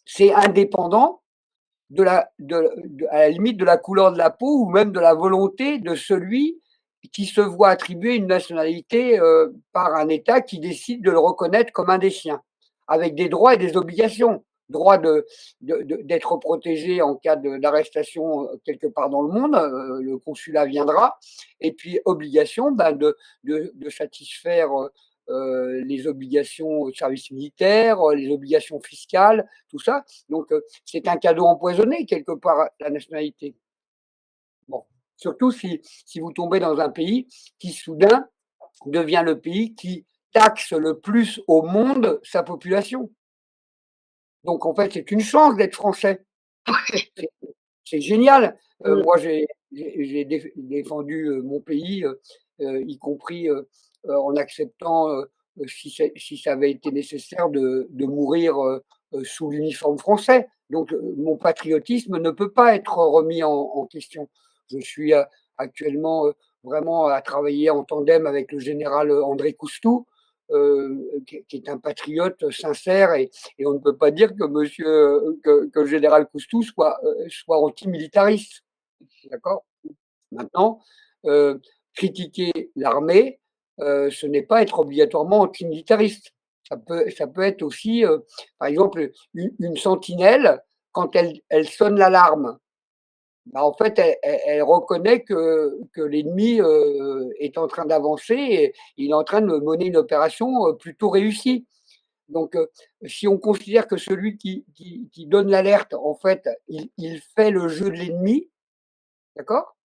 C'est indépendant à la limite de la couleur de la peau ou même de la volonté de celui qui se voit attribuer une nationalité par un État qui décide de le reconnaître comme un des siens, avec des droits et des obligations. Droit d'être protégé en cas d'arrestation quelque part dans le monde, le consulat viendra, et puis obligation de satisfaire les obligations de service militaire, les obligations fiscales, tout ça. Donc, c'est un cadeau empoisonné, quelque part, la nationalité. Bon. Surtout si vous tombez dans un pays qui, soudain, devient le pays qui taxe le plus au monde sa population. Donc, en fait, c'est une chance d'être français. C'est génial. Moi, j'ai défendu mon pays, y compris en acceptant, si ça avait été nécessaire, de mourir sous l'uniforme français. Donc, mon patriotisme ne peut pas être remis en question. Je suis actuellement vraiment à travailler en tandem avec le général André Coustou, qui est un patriote sincère et on ne peut pas dire que le général Coustou soit antimilitariste. D'accord? Maintenant, critiquer l'armée, ce n'est pas être obligatoirement antimilitariste. Ça peut être aussi, par exemple, une sentinelle, quand elle sonne l'alarme, bah, en fait, elle reconnaît que l'ennemi est en train d'avancer et il est en train de mener une opération plutôt réussie. Donc, si on considère que celui qui donne l'alerte, en fait, il fait le jeu de l'ennemi, d'accord?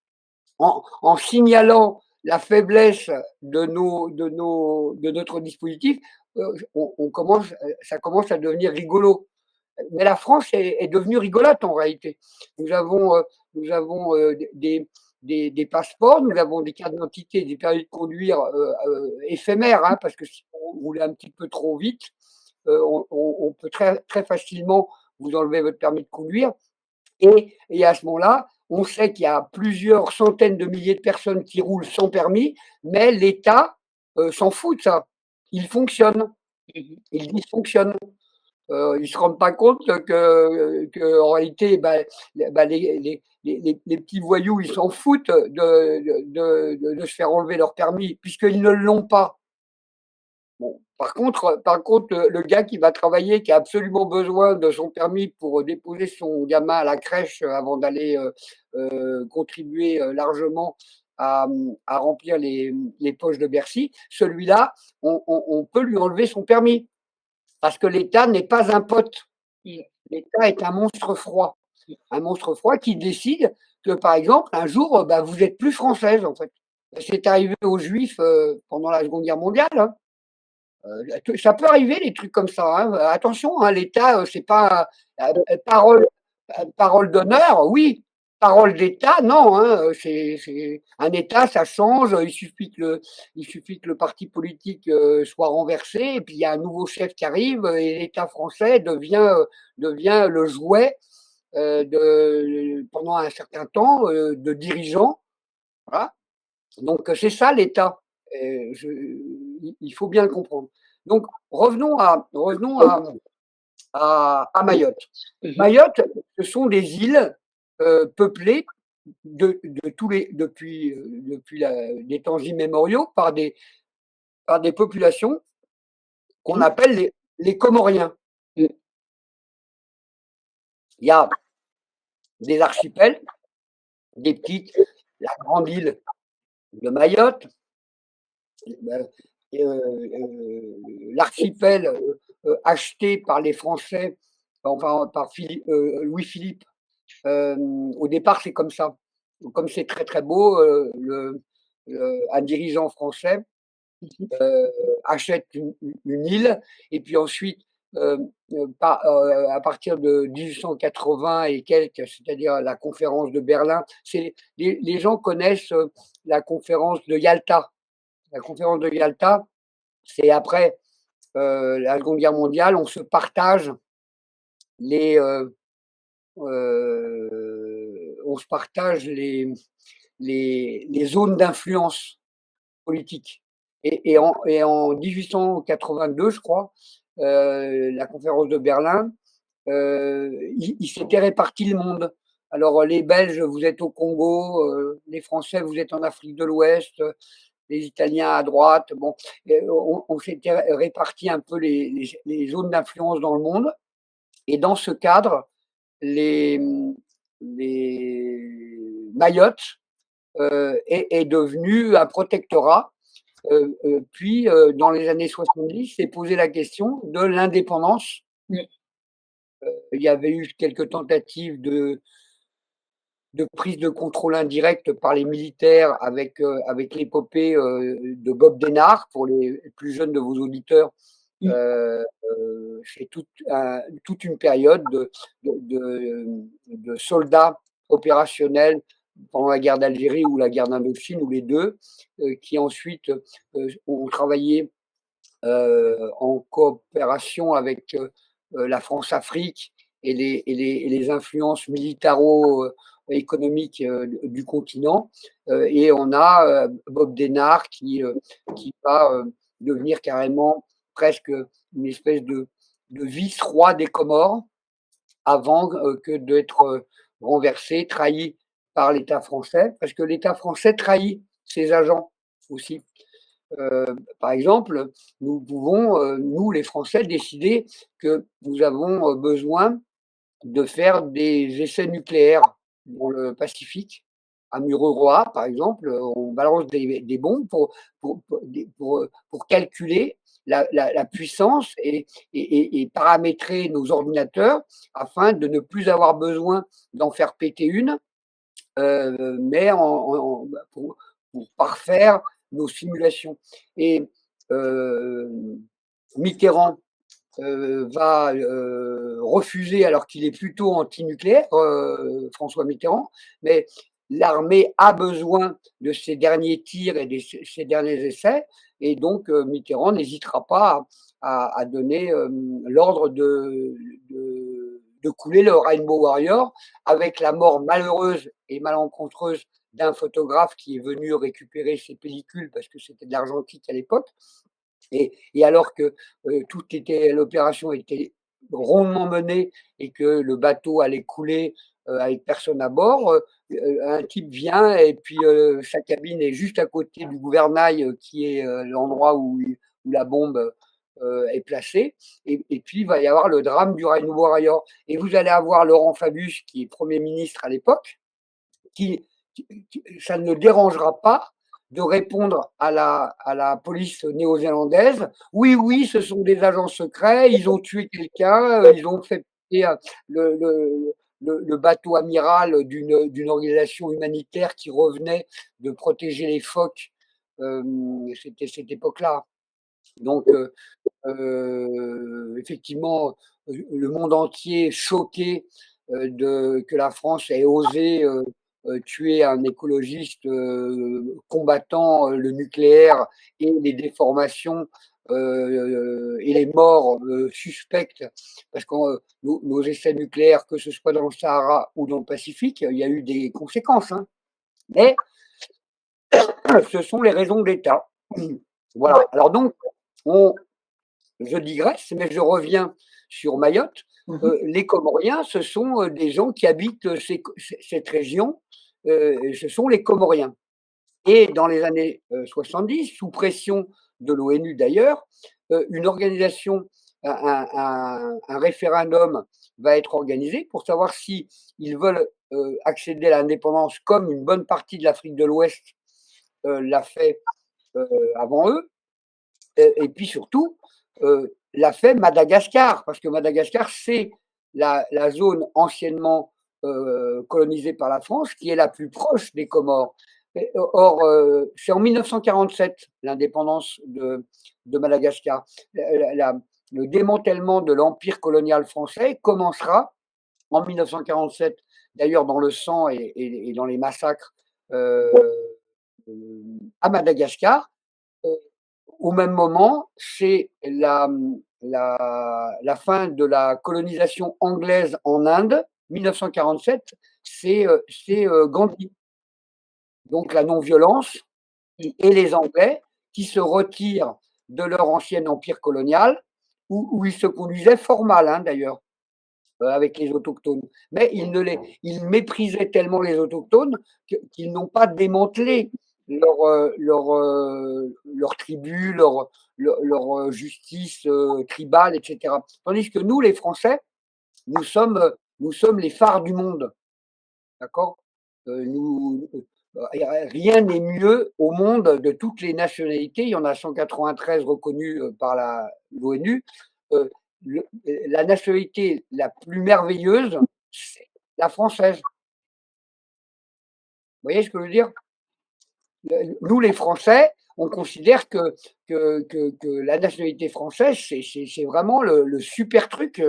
En signalant la faiblesse de notre dispositif, ça commence à devenir rigolo. Mais la France est devenue rigolote en réalité. Nous avons des passeports, nous avons des cartes d'identité, des permis de conduire éphémères, hein, parce que si on roule un petit peu trop vite, on peut très, très facilement vous enlever votre permis de conduire. Et à ce moment-là, on sait qu'il y a plusieurs centaines de milliers de personnes qui roulent sans permis, mais l'État s'en fout de ça. Il fonctionne, il dysfonctionne. Ils ne se rendent pas compte que en réalité, les petits voyous, ils s'en foutent de se faire enlever leur permis puisqu'ils ne l'ont pas. Bon, par contre, le gars qui va travailler, qui a absolument besoin de son permis pour déposer son gamin à la crèche avant d'aller contribuer largement à remplir les poches de Bercy, celui-là, on peut lui enlever son permis parce que l'État n'est pas un pote. L'État est un monstre froid. Un monstre froid qui décide que, par exemple, un jour, bah, vous êtes plus française, en fait. C'est arrivé aux Juifs pendant la Seconde Guerre mondiale. Hein. Ça peut arriver, des trucs comme ça. Hein. Attention, hein, l'État, c'est pas parole d'honneur, oui, parole d'État, non, hein, c'est un État, ça change. Il suffit que le parti politique soit renversé, et puis il y a un nouveau chef qui arrive, et l'État français devient le jouet pendant un certain temps de dirigeants. Voilà. Donc c'est ça l'État. Il faut bien le comprendre. Donc revenons à Mayotte. Mhm. Mayotte, ce sont des îles peuplées depuis des temps immémoriaux par des populations qu'on appelle les Comoriens. Mhm. Il y a des archipels, des petites, la grande île de Mayotte, l'archipel acheté par les Français, enfin par Louis-Philippe. Au départ, c'est comme ça. Comme c'est très très beau, un dirigeant français achète une île, et puis ensuite, à partir de 1880 et quelques, c'est-à-dire la conférence de Berlin, les gens connaissent la conférence de Yalta. La conférence de Yalta, c'est après la Seconde Guerre mondiale, on se partage les, on se partage les zones d'influence politique. Et en 1882, je crois, la conférence de Berlin, il s'était réparti le monde. Alors les Belges, vous êtes au Congo, les Français, vous êtes en Afrique de l'Ouest, les Italiens à droite. Bon, on s'était réparti un peu les zones d'influence dans le monde. Et dans ce cadre, les, les Mayotte est devenu un protectorat. Puis, dans les années 70, s'est posé la question de l'indépendance. Il y avait eu quelques tentatives de prise de contrôle indirecte par les militaires avec l'épopée de Bob Denard. Pour les plus jeunes de vos auditeurs, c'est toute une période de soldats opérationnels pendant la guerre d'Algérie ou la guerre d'Indochine, ou les deux, qui ensuite ont travaillé en coopération avec la France-Afrique et les influences militaro-économiques du continent. Et on a Bob Denard qui va devenir carrément presque une espèce de vice-roi des Comores avant que d'être renversé, trahi par l'État français, parce que l'État français trahit ses agents aussi. Par exemple, nous pouvons, nous les Français, décider que nous avons besoin de faire des essais nucléaires dans le Pacifique. À Mururoa, par exemple, on balance des bombes pour calculer la puissance et paramétrer nos ordinateurs afin de ne plus avoir besoin d'en faire péter une, mais pour parfaire nos simulations. Et Mitterrand va refuser, alors qu'il est plutôt anti-nucléaire, François Mitterrand, mais l'armée a besoin de ces derniers tirs et de ces derniers essais, et donc Mitterrand n'hésitera pas à donner l'ordre de couler le Rainbow Warrior, avec la mort malheureuse et malencontreuse d'un photographe qui est venu récupérer ses pellicules parce que c'était de l'argentique à l'époque. Et alors que l'opération était rondement menée et que le bateau allait couler avec personne à bord, un type vient, et puis sa cabine est juste à côté du gouvernail qui est l'endroit où la bombe est placée. Et puis il va y avoir le drame du Rainbow Warrior. Et vous allez avoir Laurent Fabius, qui est Premier ministre à l'époque, qui, ça ne le dérangera pas de répondre à la police néo-zélandaise: oui, oui, ce sont des agents secrets, ils ont tué quelqu'un, ils ont fait péter le bateau amiral d'une organisation humanitaire qui revenait de protéger les phoques. C'était cette époque-là. Donc, effectivement, le monde entier choqué que la France ait osé tuer un écologiste combattant le nucléaire et les déformations et les morts suspectes, parce que nos essais nucléaires, que ce soit dans le Sahara ou dans le Pacifique, il y a eu des conséquences. Hein. Mais ce sont les raisons de l'État. Voilà. Alors donc, je digresse, mais je reviens sur Mayotte. Les Comoriens, ce sont des gens qui habitent cette région. Ce sont les Comoriens. Et dans les années 70, sous pression de l'ONU d'ailleurs, une organisation, un référendum va être organisé pour savoir si ils veulent accéder à l'indépendance comme une bonne partie de l'Afrique de l'Ouest l'a fait avant eux. Et puis surtout, l'a fait Madagascar, parce que Madagascar, c'est la zone anciennement colonisée par la France qui est la plus proche des Comores. Or, c'est en 1947 l'indépendance de Madagascar. Le démantèlement de l'empire colonial français commencera en 1947, d'ailleurs dans le sang et dans les massacres à Madagascar. Au même moment, c'est la fin de la colonisation anglaise en Inde, 1947, c'est Gandhi. Donc la non-violence et les Anglais qui se retirent de leur ancien empire colonial, où ils se conduisaient fort mal, hein, d'ailleurs, avec les autochtones. Mais ils méprisaient tellement les autochtones qu'ils n'ont pas démantelé leur tribu, leur justice tribale, etc. Tandis que nous, les Français, nous sommes les phares du monde. D'accord rien n'est mieux au monde de toutes les nationalités. Il y en a 193 reconnues par l'ONU. La nationalité la plus merveilleuse, c'est la française. Vous voyez ce que je veux dire? Nous, les Français, on considère que la nationalité française, c'est vraiment le super truc.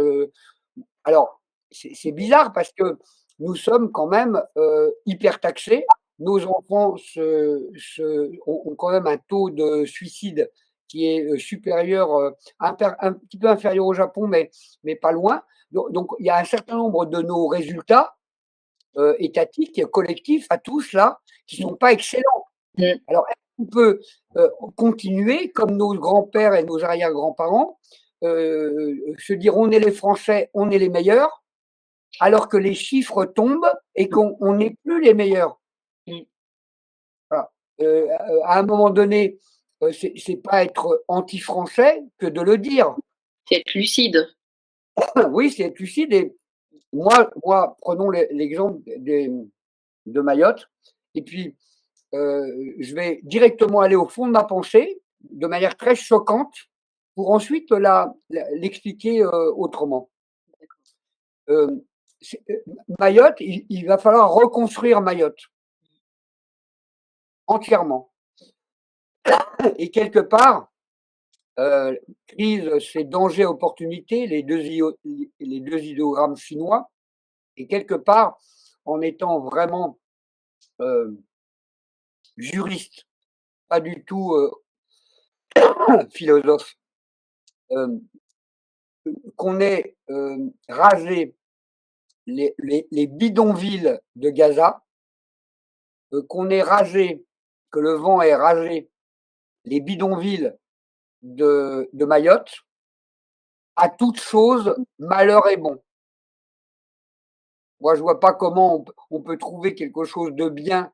Alors, c'est bizarre parce que nous sommes quand même hyper taxés. Nos enfants ont quand même un taux de suicide qui est supérieur, un petit peu inférieur au Japon, mais pas loin. Donc, il y a un certain nombre de nos résultats étatiques, collectifs, à tous là, qui ne sont pas excellents. Alors, est-ce qu'on peut continuer, comme nos grands-pères et nos arrière-grands-parents, se dire on est les Français, on est les meilleurs, alors que les chiffres tombent et qu'on n'est plus les meilleurs. Voilà. À un moment donné, c'est pas être anti-français que de le dire. C'est être lucide. Oui, c'est être lucide. Et moi prenons l'exemple de Mayotte. Et puis, je vais directement aller au fond de ma pensée, de manière très choquante, pour ensuite l'expliquer autrement. Mayotte, il va falloir reconstruire Mayotte entièrement. Et quelque part, crise, c'est danger, opportunité, les deux idéogrammes chinois. Et quelque part, en étant vraiment juriste, pas du tout philosophe, qu'on ait rasé les bidonvilles de Gaza, qu'on ait rasé, que le vent ait rasé les bidonvilles de Mayotte, à toute chose, malheur est bon. Moi, je vois pas comment on peut trouver quelque chose de bien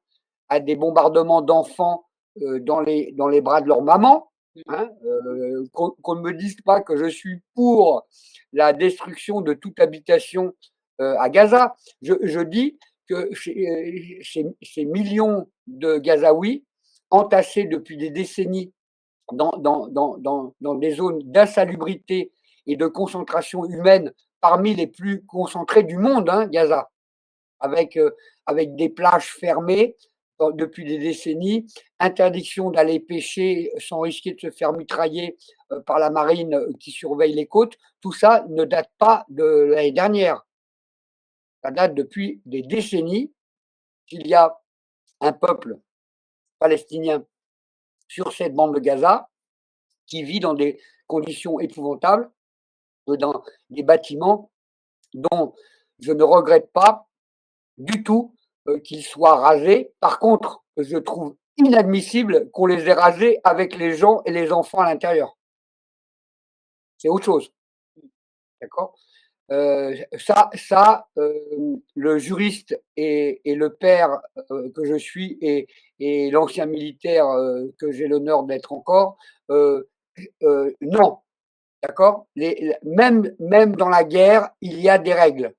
à des bombardements d'enfants dans les bras de leur maman. Hein, qu'on ne me dise pas que je suis pour la destruction de toute habitation à Gaza. Je dis que ces millions de Gazaouis entassés depuis des décennies dans des zones d'insalubrité et de concentration humaine parmi les plus concentrées du monde, hein, Gaza, avec des plages fermées depuis des décennies, interdiction d'aller pêcher sans risquer de se faire mitrailler par la marine qui surveille les côtes. Tout ça ne date pas de l'année dernière. ça date depuis des décennies qu'il y a un peuple palestinien sur cette bande de Gaza qui vit dans des conditions épouvantables, dans des bâtiments dont je ne regrette pas du tout qu'ils soient rasés. Par contre, je trouve inadmissible qu'on les ait rasés avec les gens et les enfants à l'intérieur. C'est autre chose, d'accord? Le juriste et le père que je suis et l'ancien militaire que j'ai l'honneur d'être encore, non, d'accord? Même dans la guerre, il y a des règles.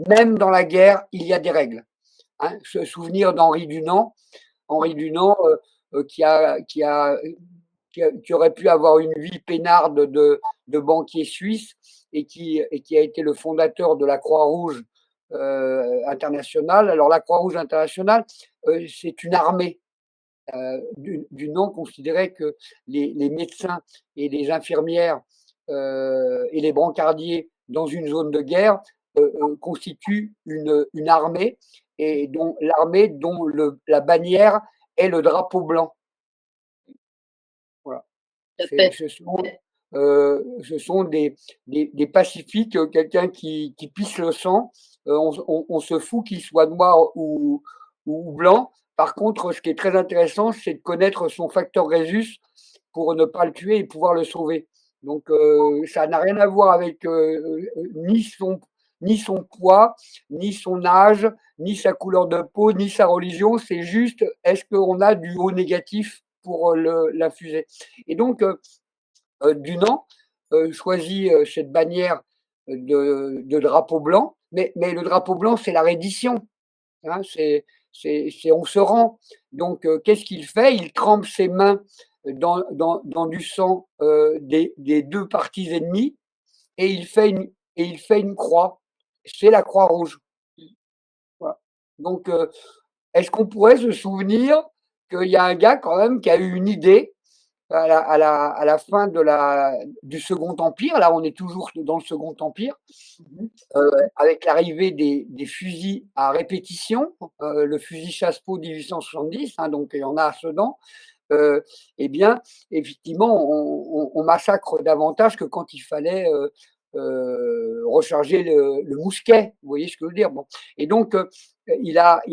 Même dans la guerre, il y a des règles. Hein. Se souvenir d'Henri Dunant, Henri Dunant qui aurait pu avoir une vie peinarde de banquier suisse et qui a été le fondateur de la Croix-Rouge internationale. Alors la Croix-Rouge internationale, c'est une armée. Dunant considérait que les médecins et les infirmières et les brancardiers dans une zone de guerre constituent une armée et dont l'armée dont la bannière est le drapeau blanc. Voilà. Ce sont des pacifiques, quelqu'un qui pisse le sang. On se fout qu'il soit noir ou blanc. Par contre, ce qui est très intéressant, c'est de connaître son facteur Rhésus pour ne pas le tuer et pouvoir le sauver. Donc, ça n'a rien à voir avec ni son poids, ni son âge, ni sa couleur de peau, ni sa religion. C'est juste, est-ce qu'on a du haut négatif pour la fusée? Et donc, Dunant choisit cette bannière de drapeau blanc, mais le drapeau blanc, c'est la reddition. Hein, on se rend. Donc, qu'est-ce qu'il fait? Il trempe ses mains dans du sang des deux parties ennemies et il fait une croix. C'est la croix rouge. Voilà. Donc, est-ce qu'on pourrait se souvenir qu'il y a un gars quand même qui a eu une idée à la fin du Second Empire? Là, on est toujours dans le Second Empire. Avec l'arrivée des fusils à répétition, le fusil Chassepot 1870, hein, donc il y en a à Sedan, eh bien, effectivement, on massacre davantage que quand il fallait recharger le mousquet. Vous voyez ce que je veux dire? Bon. Et donc, il a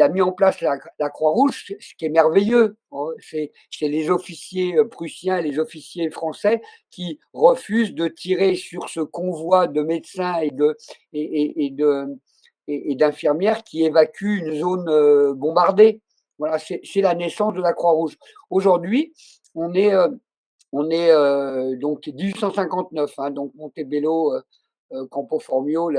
mis en place la Croix-Rouge, ce qui est merveilleux. C'est les officiers prussiens et les officiers français qui refusent de tirer sur ce convoi de médecins et d'infirmières qui évacuent une zone bombardée. Voilà, c'est la naissance de la Croix-Rouge. Aujourd'hui, on est donc 1859, hein, donc Montebello, Campo Formio,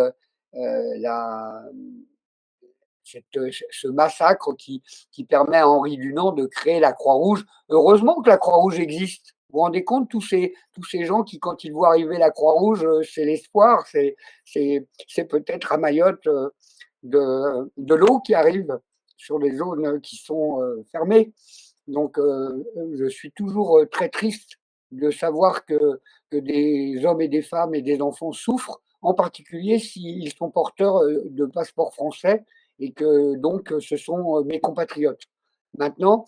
ce massacre qui permet à Henri Dunant de créer la Croix-Rouge. Heureusement que la Croix-Rouge existe. Vous vous rendez compte, tous ces gens qui, quand ils voient arriver la Croix-Rouge, c'est l'espoir, c'est peut-être à Mayotte de l'eau qui arrive sur les zones qui sont fermées. Donc, je suis toujours très triste de savoir que des hommes et des femmes et des enfants souffrent, en particulier s'ils sont porteurs de passeports français et que donc ce sont mes compatriotes. Maintenant,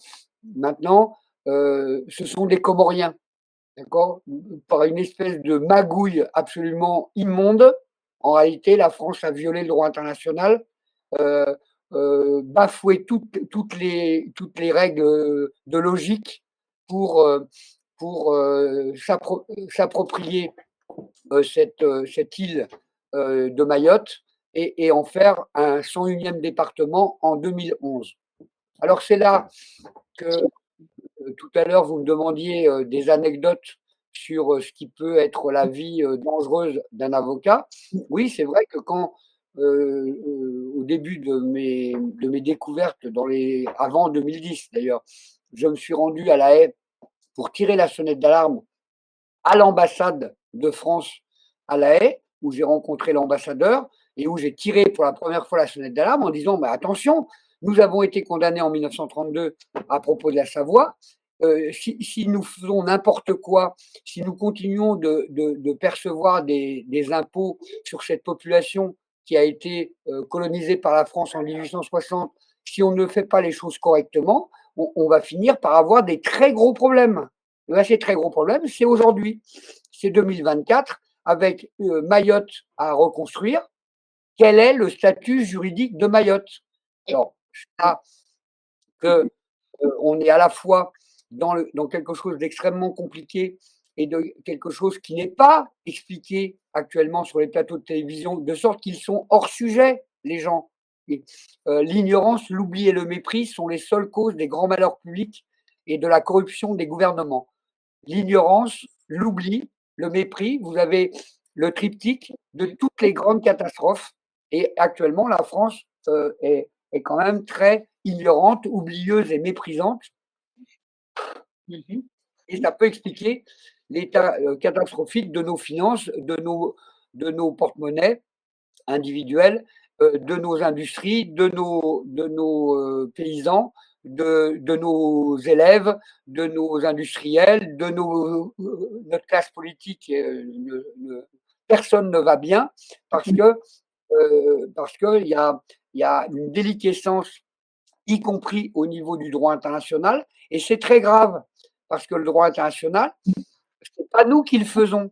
ce sont des Comoriens, d'accord? Par une espèce de magouille absolument immonde. En réalité, la France a violé le droit international, bafoué toutes les règles de logique pour s'approprier cette île de Mayotte et en faire un 101e département en 2011. Alors c'est là que tout à l'heure vous me demandiez des anecdotes sur ce qui peut être la vie dangereuse d'un avocat. Oui, c'est vrai que quand au début de mes découvertes avant 2010 d'ailleurs, je me suis rendu à La Haye pour tirer la sonnette d'alarme à l'ambassade de France à La Haye, où j'ai rencontré l'ambassadeur et où j'ai tiré pour la première fois la sonnette d'alarme en disant bah, attention, nous avons été condamnés en 1932 à propos de la Savoie. Si nous faisons n'importe quoi, si nous continuons de percevoir des impôts sur cette population qui a été colonisé par la France en 1860, si on ne fait pas les choses correctement, on va finir par avoir des très gros problèmes. Et là, ces très gros problèmes, c'est aujourd'hui. C'est 2024, avec Mayotte à reconstruire. Quel est le statut juridique de Mayotte? Alors, là, que on est à la fois dans quelque chose d'extrêmement compliqué et de quelque chose qui n'est pas expliqué actuellement sur les plateaux de télévision, de sorte qu'ils sont hors sujet, les gens. L'ignorance, l'oubli et le mépris sont les seules causes des grands malheurs publics et de la corruption des gouvernements. L'ignorance, l'oubli, le mépris, vous avez le triptyque de toutes les grandes catastrophes. Et actuellement, la France est quand même très ignorante, oublieuse et méprisante. Et ça peut expliquer l'état catastrophique de nos finances, de nos porte-monnaies individuels, de nos industries, de nos paysans, de nos élèves, de nos industriels, de notre classe politique. Personne ne va bien parce qu'il y a une déliquescence, y compris au niveau du droit international, et c'est très grave parce que le droit international, c'est pas nous qui le faisons.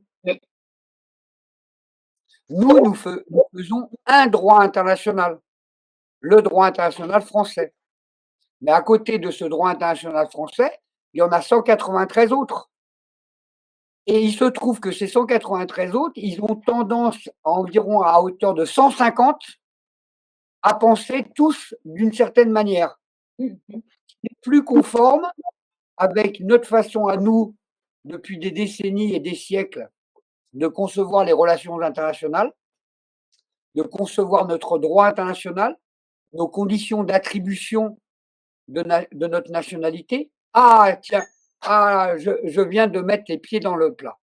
Nous faisons un droit international, le droit international français. Mais à côté de ce droit international français, il y en a 193 autres. Et il se trouve que ces 193 autres, ils ont tendance environ à hauteur de 150 à penser tous d'une certaine manière, plus conforme avec notre façon à nous, depuis des décennies et des siècles, de concevoir les relations internationales, de concevoir notre droit international, nos conditions d'attribution de notre nationalité. Ah, tiens, je viens de mettre les pieds dans le plat.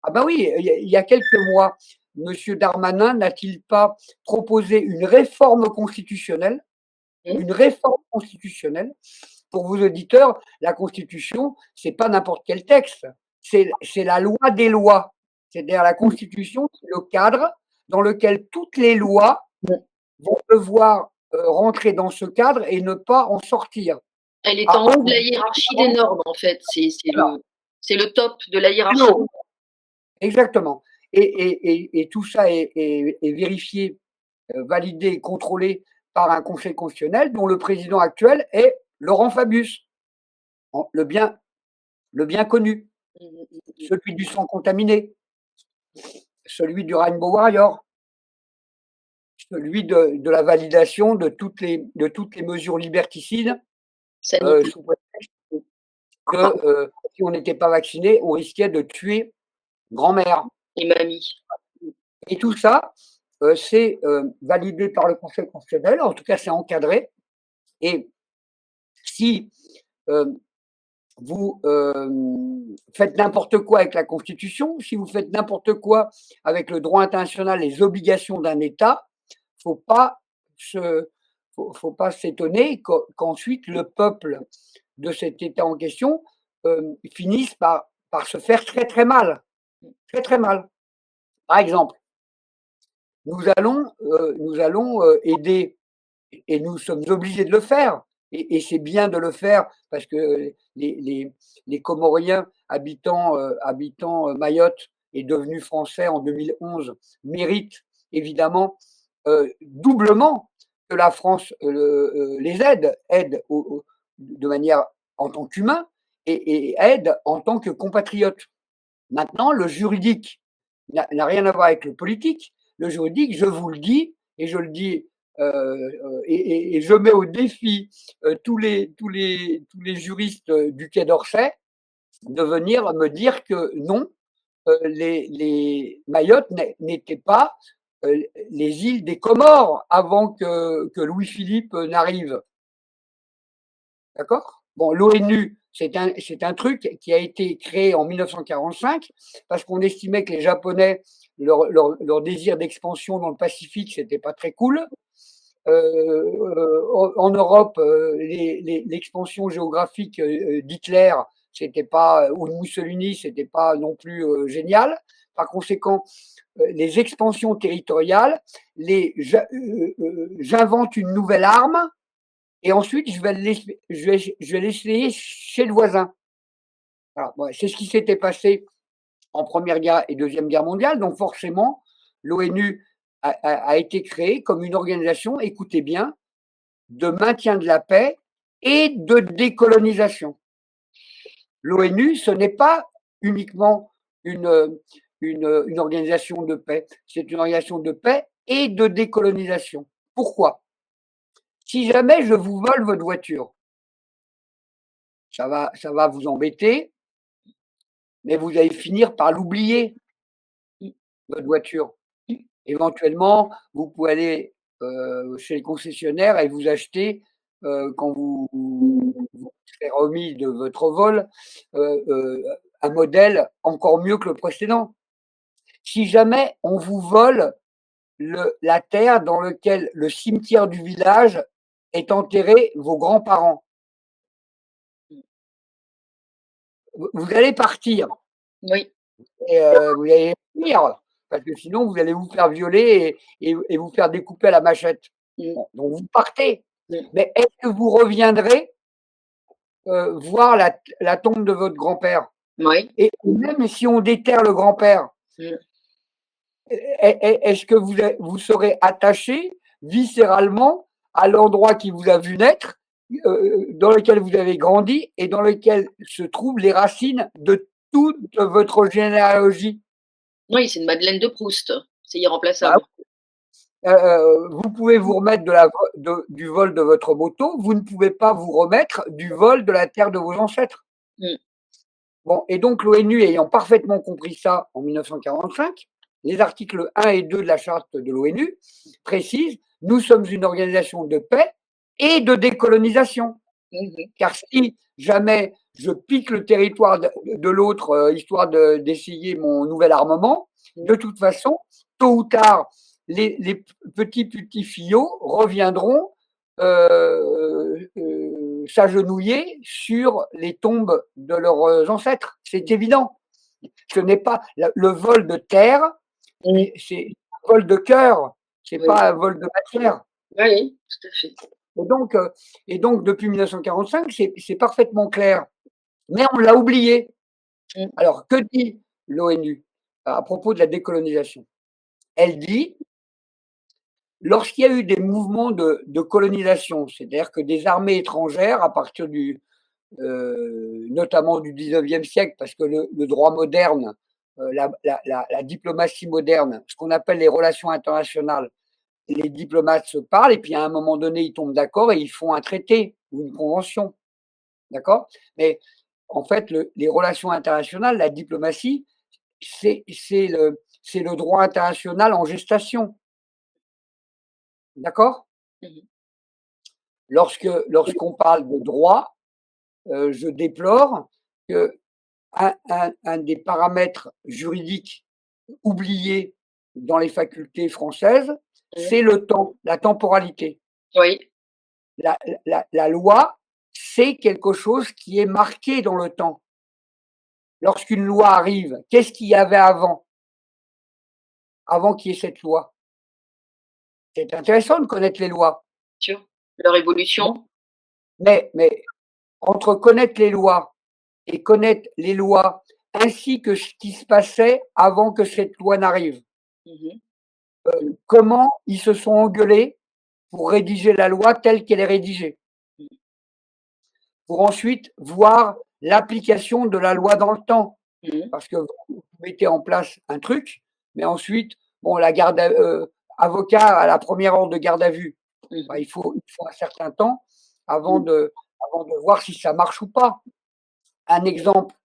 Ah ben oui, il y a quelques mois, M. Darmanin n'a-t-il pas proposé une réforme constitutionnelle? Une réforme constitutionnelle. Pour vos auditeurs, la Constitution, c'est pas n'importe quel texte, c'est la loi des lois. C'est-à-dire la Constitution, c'est le cadre dans lequel toutes les lois vont devoir rentrer dans ce cadre et ne pas en sortir. Elle est en haut de la hiérarchie des normes, en fait. C'est le top de la hiérarchie. Exactement. Et tout ça est vérifié, validé et contrôlé par un conseil constitutionnel dont le président actuel est Laurent Fabius, le bien connu, celui du sang contaminé, celui du Rainbow Warrior, celui de la validation de toutes les mesures liberticides, sous prétexte que si on n'était pas vacciné, on risquait de tuer grand-mère et mamie. Et tout ça, c'est validé par le Conseil constitutionnel, en tout cas c'est encadré. Et si vous faites n'importe quoi avec la Constitution, si vous faites n'importe quoi avec le droit international, les obligations d'un État, faut pas s'étonner qu'ensuite le peuple de cet État en question finisse par se faire très très mal, très très mal. Par exemple, nous allons aider, et nous sommes obligés de le faire, et c'est bien de le faire parce que les Comoriens habitant Mayotte et devenus français en 2011 méritent évidemment doublement que la France les aide de manière en tant qu'humains et aide en tant que compatriotes. Maintenant, le juridique n'a rien à voir avec le politique. Le juridique, je vous le dis, et je le dis, et je mets au défi tous les juristes du Quai d'Orsay de venir me dire que non, les Mayotte n'étaient pas les îles des Comores avant que Louis-Philippe n'arrive. D'accord? Bon, l'ONU, c'est un truc qui a été créé en 1945 parce qu'on estimait que les Japonais, leur désir d'expansion dans le Pacifique, c'était pas très cool. En Europe, l'expansion géographique d'Hitler, c'était pas, ou de Mussolini, c'était pas non plus génial. Par conséquent, les expansions territoriales, j'invente une nouvelle arme et ensuite je vais l'essayer chez le voisin. Alors, bon, c'est ce qui s'était passé en Première Guerre et Deuxième Guerre mondiale. Donc forcément, l'ONU a été créée comme une organisation, écoutez bien, de maintien de la paix et de décolonisation. L'ONU, ce n'est pas uniquement une organisation de paix, c'est une organisation de paix et de décolonisation. Pourquoi? Si jamais je vous vole votre voiture, ça va vous embêter, mais vous allez finir par l'oublier, votre voiture. Éventuellement, vous pouvez aller chez le concessionnaire et vous acheter, quand vous serez remis de votre vol, un modèle encore mieux que le précédent. Si jamais on vous vole la terre dans laquelle le cimetière du village est enterré vos grands-parents, vous allez partir Oui. et vous allez fuir parce que sinon vous allez vous faire violer et vous faire découper à la machette. Bon, donc vous partez. Mais est-ce que vous reviendrez voir la tombe de votre grand-père? Oui. Et même si on déterre le grand-père, est-ce que vous serez attaché viscéralement à l'endroit qui vous a vu naître, dans lequel vous avez grandi et dans lequel se trouvent les racines de toute votre généalogie? Oui, c'est une Madeleine de Proust. C'est Bah, irremplaçable. vous pouvez vous remettre du vol de votre moto, vous ne pouvez pas vous remettre du vol de la terre de vos ancêtres. Mmh. Bon, et donc l'ONU ayant parfaitement compris ça en 1945, les articles 1 et 2 de la charte de l'ONU précisent: nous sommes une organisation de paix et de décolonisation. Car si jamais je pique le territoire de l'autre, histoire d'essayer mon nouvel armement, de toute façon, tôt ou tard, les petits fillots reviendront s'agenouiller sur les tombes de leurs ancêtres. C'est évident. Ce n'est pas le vol de terre, c'est un vol de cœur, c'est pas un vol de matière. Oui, tout à fait. Et donc depuis 1945, c'est parfaitement clair. Mais on l'a oublié. Alors, que dit l'ONU à propos de la décolonisation? Elle dit, lorsqu'il y a eu des mouvements de colonisation, c'est-à-dire que des armées étrangères, à partir notamment du 19e siècle, parce que le droit moderne, la diplomatie moderne, ce qu'on appelle les relations internationales, les diplomates se parlent et puis à un moment donné, ils tombent d'accord et ils font un traité ou une convention. D'accord? Mais en fait, les relations internationales, la diplomatie, c'est le droit international en gestation. D'accord? Lorsqu'on parle de droit, je déplore que un des paramètres juridiques oubliés dans les facultés françaises, c'est le temps, la temporalité. Oui. La loi, c'est quelque chose qui est marqué dans le temps. Lorsqu'une loi arrive, qu'est-ce qu'il y avait avant qu'il y ait cette loi? C'est intéressant de connaître les lois. Sûr. Leur évolution. Mais entre connaître les lois et connaître les lois ainsi que ce qui se passait avant que cette loi n'arrive, comment ils se sont engueulés pour rédiger la loi telle qu'elle est rédigée, pour ensuite voir l'application de la loi dans le temps. Parce que vous mettez en place un truc, mais ensuite, bon, avocat à la première heure de garde à vue, il faut un certain temps avant de voir si ça marche ou pas. Un exemple,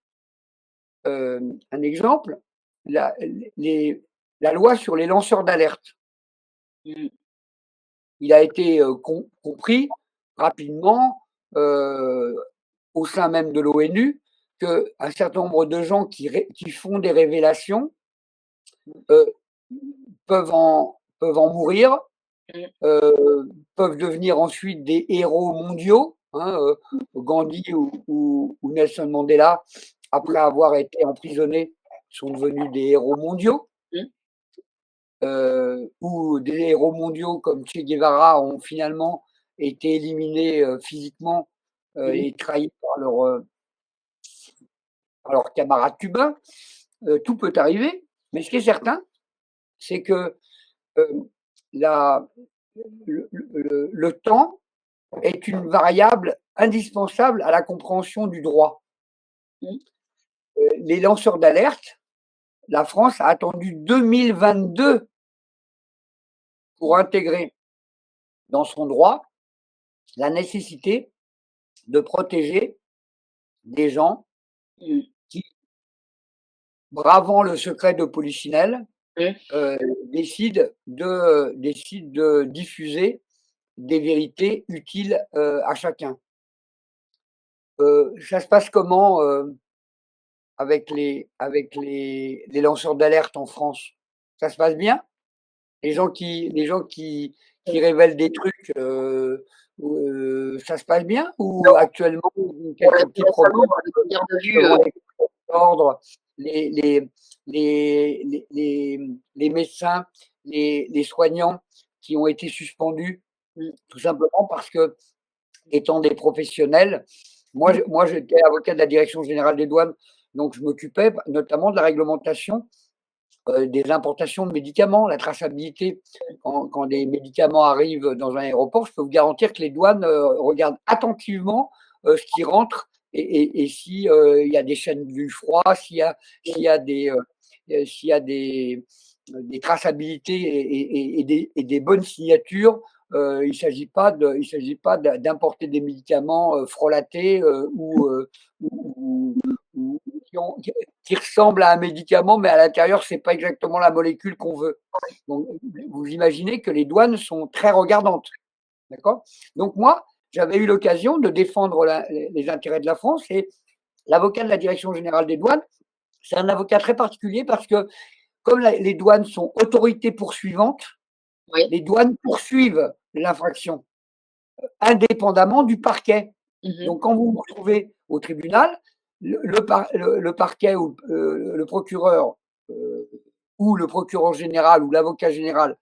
la loi sur les lanceurs d'alerte. Il a été compris rapidement au sein même de l'ONU qu'un certain nombre de gens qui font des révélations peuvent en mourir, peuvent devenir ensuite des héros mondiaux, hein, Gandhi ou Nelson Mandela, après avoir été emprisonnés, sont devenus des héros mondiaux. Ou des héros mondiaux comme Che Guevara ont finalement été éliminés physiquement et trahis par leurs camarades cubains. Tout peut arriver, mais ce qui est certain, c'est que la, le temps est une variable indispensable à la compréhension du droit. Les lanceurs d'alerte, la France a attendu 2022 pour intégrer dans son droit la nécessité de protéger des gens qui, bravant le secret de Polichinelle, décident de diffuser des vérités utiles à chacun. Ça se passe comment avec les lanceurs d'alerte en France? Ça se passe bien? Les gens qui révèlent des trucs, ça se passe bien? Ou actuellement, quelques petits problèmes devant les ordres, les les médecins, les soignants qui ont été suspendus, tout simplement parce que, étant des professionnels, moi j'étais avocat de la direction générale des douanes, donc je m'occupais notamment de la réglementation des importations de médicaments, la traçabilité. Quand des médicaments arrivent dans un aéroport, je peux vous garantir que les douanes regardent attentivement ce qui rentre et si il y a des chaînes du froid, s'il y a s'il y a des traçabilités et des bonnes signatures. Il ne s'agit pas d'importer des médicaments frelatés ou qui ressemble à un médicament, mais à l'intérieur, c'est pas exactement la molécule qu'on veut. Donc, vous imaginez que les douanes sont très regardantes. D'accord? Donc, moi, j'avais eu l'occasion de défendre les intérêts de la France et l'avocat de la Direction générale des douanes, c'est un avocat très particulier parce que, comme les douanes sont autorités poursuivantes, les douanes poursuivent l'infraction indépendamment du parquet. Donc, quand vous vous retrouvez au tribunal, le parquet ou le procureur ou le procureur général ou l'avocat général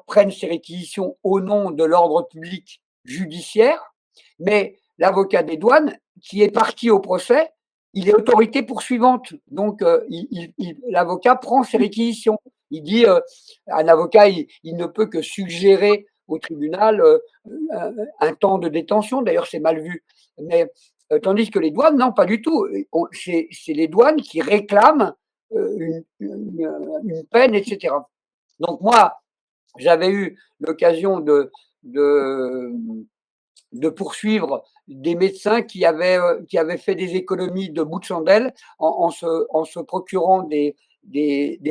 prennent ces réquisitions au nom de l'ordre public judiciaire, mais l'avocat des douanes, qui est parti au procès, il est autorité poursuivante. Donc, l'avocat prend ses réquisitions. Il dit, un avocat, il ne peut que suggérer au tribunal un temps de détention. D'ailleurs, c'est mal vu. Mais tandis que les douanes, non, pas du tout. C'est les douanes qui réclament une peine, etc. Donc moi, j'avais eu l'occasion de poursuivre des médecins qui avaient fait des économies de bout de chandelle en se procurant des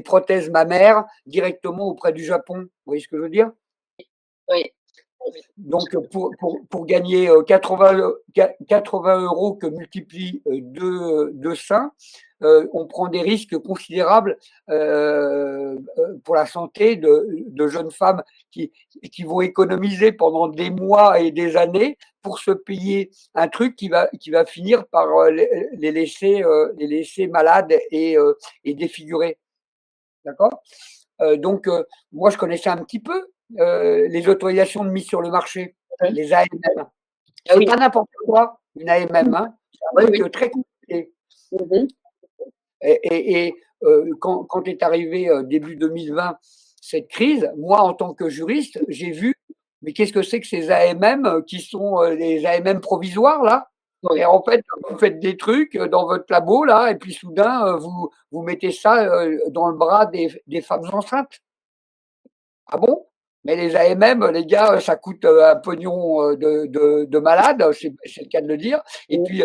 prothèses mammaires directement auprès du Japon. Vous voyez ce que je veux dire? Oui. Donc, pour gagner 80 € que multiplie deux seins, on prend des risques considérables pour la santé de jeunes femmes qui vont économiser pendant des mois et des années pour se payer un truc qui va finir par les laisser malades et défigurés. D'accord? Donc, moi, je connaissais un petit peu les autorisations de mise sur le marché, les AMM. C'est pas n'importe quoi, une AMM, hein. C'est un truc très compliqué. Et quand est arrivé début 2020 cette crise, moi, en tant que juriste, j'ai vu, mais qu'est-ce que c'est que ces AMM qui sont les AMM provisoires, là? Et en fait, vous faites des trucs dans votre labo, là, et puis soudain, vous mettez ça dans le bras des femmes enceintes. Ah bon? Mais les AMM, les gars, ça coûte un pognon de malade, c'est le cas de le dire. Et puis,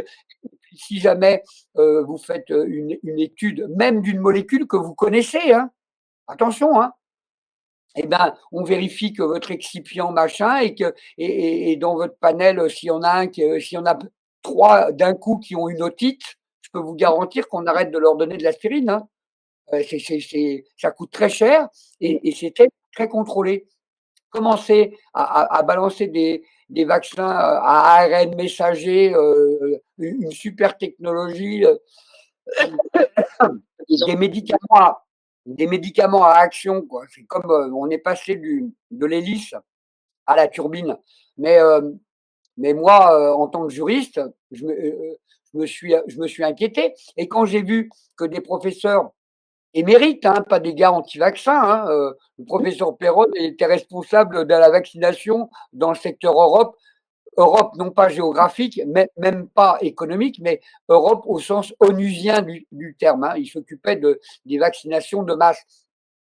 si jamais vous faites une étude, même d'une molécule que vous connaissez, hein, attention, hein, eh ben, on vérifie que votre excipient machin et dans votre panel, s'il y en a s'il y en a trois d'un coup qui ont une otite, je peux vous garantir qu'on arrête de leur donner de l'aspirine, hein. Ça coûte très cher et c'est très contrôlé. Commencer à balancer des vaccins à ARN messager, une super technologie, des médicaments à, des médicaments à action, quoi. C'est comme on est passé de l'hélice à la turbine. Mais, mais moi, en tant que juriste, je me suis inquiété. Et quand j'ai vu que des professeurs émérites, hein, pas des gars anti-vaccins, hein, le professeur Perron était responsable de la vaccination dans le secteur Europe, Europe non pas géographique, mais même pas économique, mais Europe au sens onusien du terme. Hein. Il s'occupait des vaccinations de masse.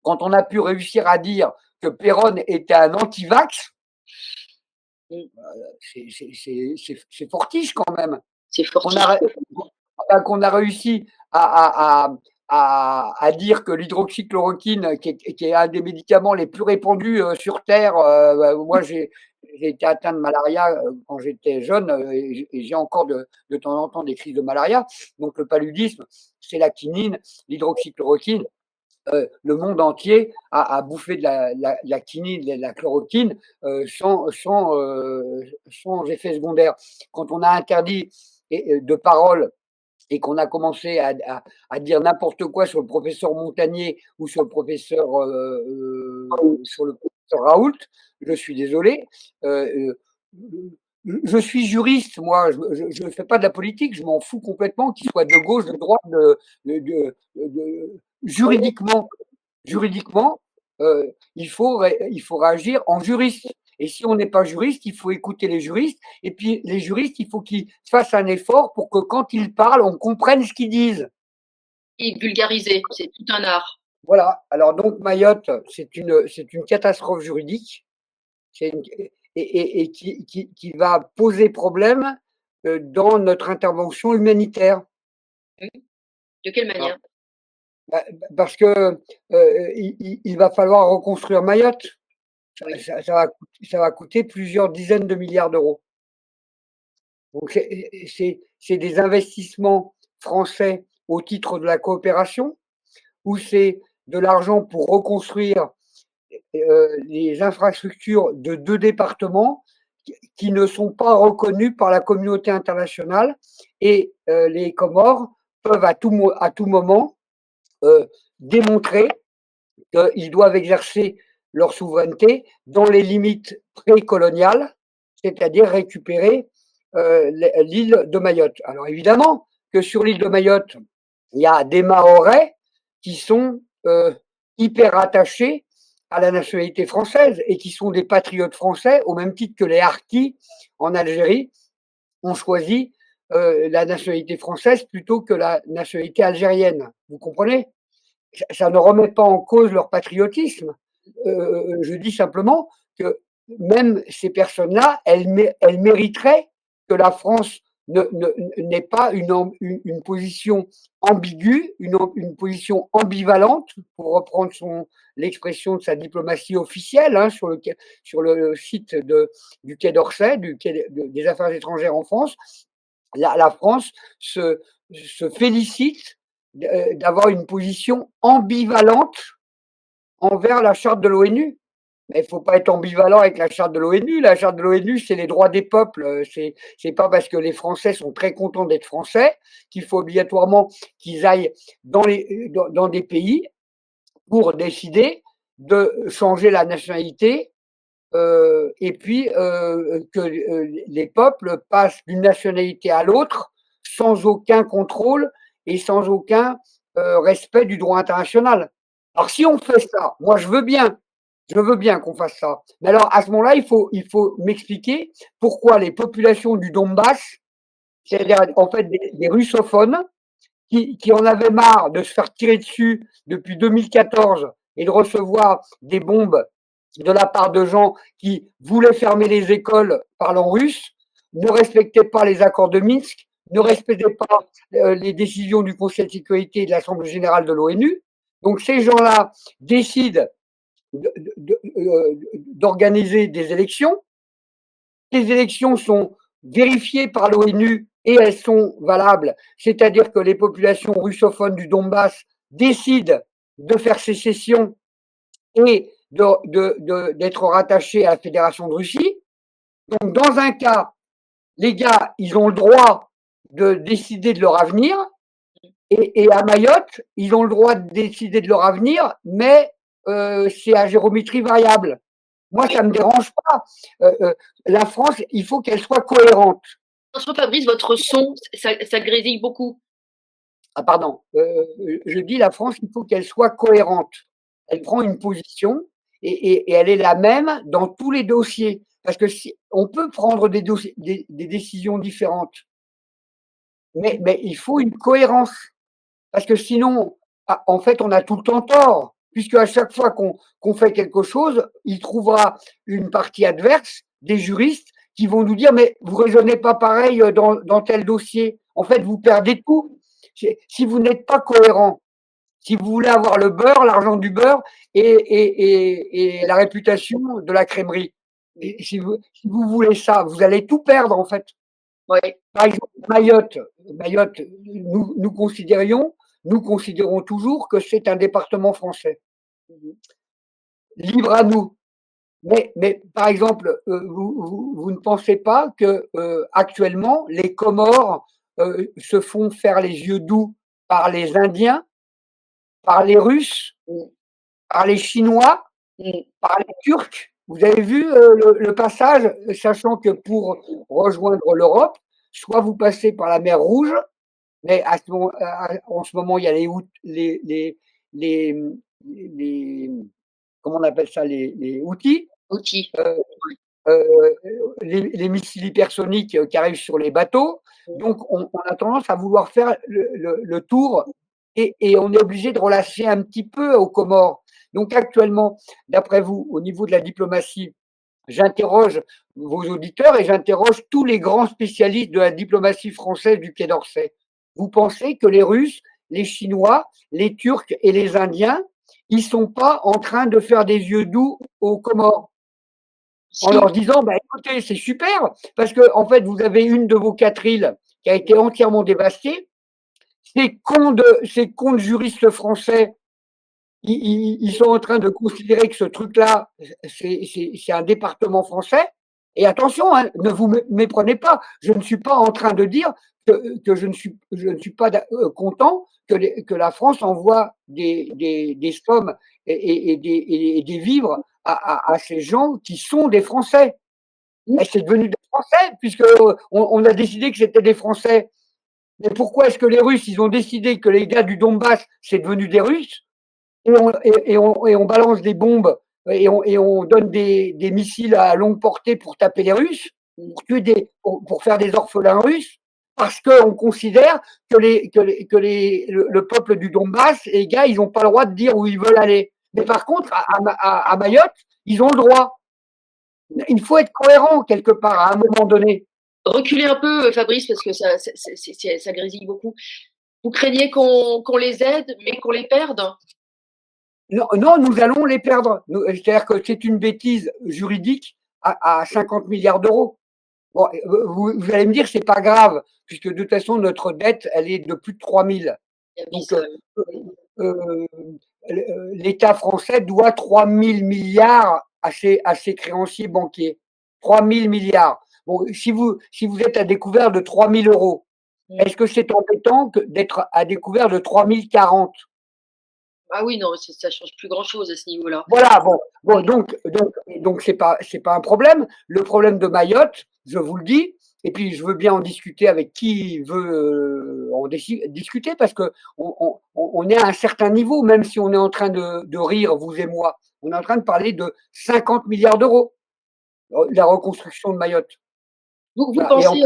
Quand on a pu réussir à dire que Perron était un anti-vax, c'est fortiche quand même. C'est fortiche. Qu'on a réussi à dire que l'hydroxychloroquine, qui est un des médicaments les plus répandus sur Terre, moi j'ai été atteint de malaria quand j'étais jeune et j'ai encore de temps en temps des crises de malaria. Donc le paludisme, c'est la quinine, l'hydroxychloroquine. Le monde entier a bouffé de la quinine, de la chloroquine sans effet secondaire. Quand on a interdit de parole et qu'on a commencé à dire n'importe quoi sur le professeur Montagnier ou sur le professeur Raoult, je suis désolé. Je suis juriste, moi, je ne fais pas de la politique, je m'en fous complètement, qu'il soit de gauche, de droite, juridiquement, il faut réagir en juriste. Et si on n'est pas juriste, il faut écouter les juristes. Et puis les juristes, il faut qu'ils fassent un effort pour que quand ils parlent, on comprenne ce qu'ils disent. Et vulgariser, c'est tout un art. Voilà. Alors donc Mayotte, c'est une catastrophe juridique et qui va poser problème dans notre intervention humanitaire. De quelle manière? Parce que il va falloir reconstruire Mayotte. Oui. Ça va coûter plusieurs dizaines de milliards d'euros. Donc c'est des investissements français au titre de la coopération, ou c'est de l'argent pour reconstruire les infrastructures de 2 départements qui ne sont pas reconnus par la communauté internationale, et les Comores peuvent à tout moment démontrer qu'ils doivent exercer leur souveraineté dans les limites précoloniales, c'est-à-dire récupérer l'île de Mayotte. Alors évidemment que sur l'île de Mayotte, il y a des Mahorais qui sont hyper attachés à la nationalité française et qui sont des patriotes français, au même titre que les Harkis en Algérie ont choisi la nationalité française plutôt que la nationalité algérienne. Vous comprenez? Ça ne remet pas en cause leur patriotisme. Je dis simplement que même ces personnes-là, elles mériteraient que la France n'ait pas une position ambiguë, une position ambivalente, pour reprendre l'expression de sa diplomatie officielle, hein, sur le site du Quai d'Orsay, des Affaires étrangères en France. La France se félicite d'avoir une position ambivalente envers la charte de l'ONU. Mais il ne faut pas être ambivalent avec la charte de l'ONU. La charte de l'ONU, c'est les droits des peuples. C'est pas parce que les Français sont très contents d'être Français qu'il faut obligatoirement qu'ils aillent dans des pays pour décider de changer la nationalité et puis que les peuples passent d'une nationalité à l'autre sans aucun contrôle et sans aucun respect du droit international. Alors si on fait ça, moi je veux bien qu'on fasse ça. Mais alors à ce moment-là, il faut m'expliquer pourquoi les populations du Donbass, c'est-à-dire en fait des russophones, qui en avaient marre de se faire tirer dessus depuis 2014 et de recevoir des bombes de la part de gens qui voulaient fermer les écoles parlant russe, ne respectaient pas les accords de Minsk, ne respectaient pas les décisions du Conseil de sécurité et de l'Assemblée générale de l'ONU. Donc ces gens-là décident d'organiser des élections. Les élections sont vérifiées par l'ONU et elles sont valables, c'est-à-dire que les populations russophones du Donbass décident de faire sécession et d'être rattachées à la Fédération de Russie. Donc, dans un cas, les gars, ils ont le droit de décider de leur avenir, et à Mayotte, ils ont le droit de décider de leur avenir, mais c'est à géométrie variable. Moi, ça ne me dérange pas. La France, il faut qu'elle soit cohérente. Attention Fabrice, votre son, ça grésille beaucoup. Ah, pardon. Je dis la France, il faut qu'elle soit cohérente. Elle prend une position et elle est la même dans tous les dossiers. Parce que si, on peut prendre des décisions différentes, mais il faut une cohérence. Parce que sinon, en fait, on a tout le temps tort. Puisque à chaque fois qu'on fait quelque chose, il trouvera une partie adverse, des juristes, qui vont nous dire mais vous raisonnez pas pareil dans tel dossier. En fait, vous perdez tout. Si vous n'êtes pas cohérent, si vous voulez avoir le beurre, l'argent du beurre et la réputation de la crèmerie, et si vous voulez ça, vous allez tout perdre en fait. Ouais. Par exemple, Mayotte, nous considérons toujours que c'est un département français. Libre à nous. Mais par exemple, vous ne pensez pas que actuellement les Comores se font faire les yeux doux par les Indiens, par les Russes, par les Chinois, par les Turcs? Vous avez vu le passage, sachant que pour rejoindre l'Europe, soit vous passez par la mer Rouge, mais en ce moment, il y a les comment on appelle ça, les outils, Outils. les missiles hypersoniques qui arrivent sur les bateaux. Donc, on a tendance à vouloir faire le tour et on est obligé de relâcher un petit peu aux Comores. Donc, actuellement, d'après vous, au niveau de la diplomatie, j'interroge vos auditeurs et j'interroge tous les grands spécialistes de la diplomatie française du Quai d'Orsay. Vous pensez que les Russes, les Chinois, les Turcs et les Indiens, ils sont pas en train de faire des yeux doux aux Comores en leur disant bah, écoutez, c'est super, parce que en fait, vous avez une de vos 4 îles qui a été entièrement dévastée. Ces cons de juristes français, ils sont en train de considérer que ce truc-là, c'est un département français. Et attention, hein, ne vous méprenez pas, je ne suis pas en train de dire que je ne suis pas content que la France envoie des sommes et des vivres à ces gens qui sont des Français. Et c'est devenu des Français, puisque on a décidé que c'était des Français. Mais pourquoi est-ce que les Russes, ils ont décidé que les gars du Donbass, c'est devenu des Russes et on balance des bombes et on donne des missiles à longue portée pour taper les Russes, pour faire des orphelins russes, parce qu'on considère que le peuple du Donbass, les gars, ils n'ont pas le droit de dire où ils veulent aller. Mais par contre, à Mayotte, ils ont le droit. Il faut être cohérent quelque part à un moment donné. Reculez un peu, Fabrice, parce que ça grésille beaucoup. Vous craignez qu'on les aide, mais qu'on les perde? Non, non, nous allons les perdre. C'est-à-dire que c'est une bêtise juridique à 50 milliards d'euros. Bon, vous allez me dire, c'est pas grave, puisque de toute façon, notre dette, elle est de plus de 3000. Donc, euh, l'État français doit 3000 milliards à ses créanciers banquiers. 3000 milliards. Bon, si vous êtes à découvert de 3000 euros, est-ce que c'est embêtant d'être à découvert de 3040? Ah oui, non, ça change plus grand-chose à ce niveau-là. Voilà, bon, donc c'est pas un problème. Le problème de Mayotte, je vous le dis, et puis je veux bien en discuter avec qui veut en discuter parce que on est à un certain niveau, même si on est en train de rire, vous et moi. On est en train de parler de 50 milliards d'euros, la reconstruction de Mayotte. Vous Voilà. pensez,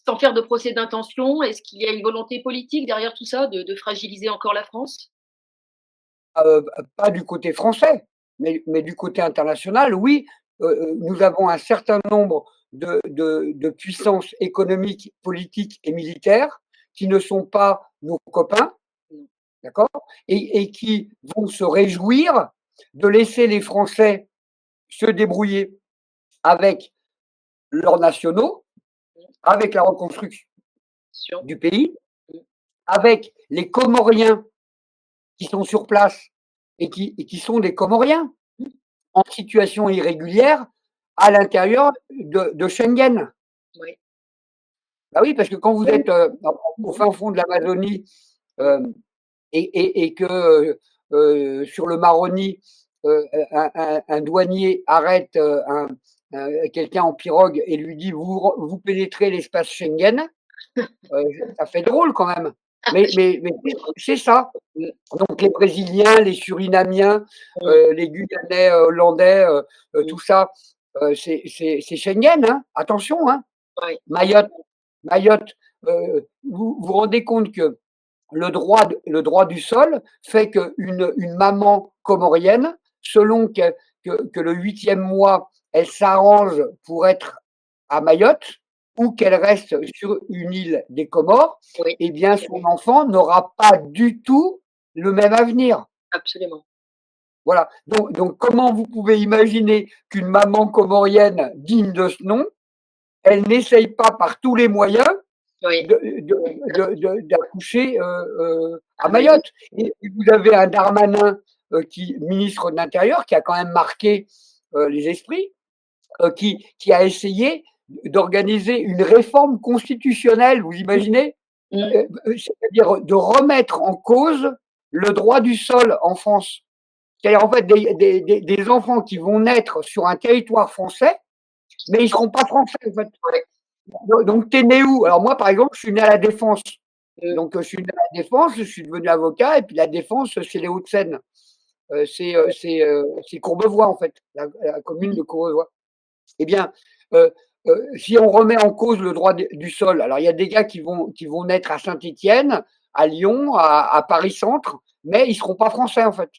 sans faire de procès d'intention, est-ce qu'il y a une volonté politique derrière tout ça, de fragiliser encore la France? Pas du côté français, mais du côté international, oui. Nous avons un certain nombre de puissances économiques, politiques et militaires qui ne sont pas nos copains, d'accord, et qui vont se réjouir de laisser les Français se débrouiller avec leurs nationaux, avec la reconstruction du pays, avec les Comoriens qui sont sur place et qui sont des Comoriens en situation irrégulière à l'intérieur de Schengen. Oui. Bah oui, parce que quand vous êtes au fin fond de l'Amazonie et que sur le Maroni, un douanier arrête quelqu'un en pirogue et lui dit vous pénétrez l'espace Schengen, ça fait drôle quand même. Mais c'est ça. Donc les Brésiliens, les Surinamiens, les Guyanais, Hollandais, tout ça, c'est Schengen, hein, attention, hein. Oui. Mayotte, vous vous rendez compte que le droit du sol fait qu'une maman comorienne, selon que le 8e mois, elle s'arrange pour être à Mayotte ou qu'elle reste sur une île des Comores, Oui. eh bien son enfant n'aura pas du tout le même avenir. Absolument. Voilà. Donc comment vous pouvez imaginer qu'une maman comorienne digne de ce nom, elle n'essaye pas par tous les moyens Oui. d'accoucher à Mayotte. Et vous avez un Darmanin, ministre de l'Intérieur, qui a quand même marqué les esprits, qui a essayé d'organiser une réforme constitutionnelle, vous imaginez? C'est-à-dire de remettre en cause le droit du sol en France. C'est-à-dire en fait des enfants qui vont naître sur un territoire français, mais ils ne seront pas français en fait. Donc, t'es né où? Alors moi, par exemple, je suis né à La Défense. Donc, je suis né à La Défense, je suis devenu avocat, et puis La Défense, c'est les Hauts-de-Seine. C'est Courbevoie, en fait, la commune de Courbevoie. Eh bien, si on remet en cause le droit du sol, alors il y a des gars qui vont naître à Saint-Étienne, à Lyon, à Paris-Centre, mais ils ne seront pas français, en fait.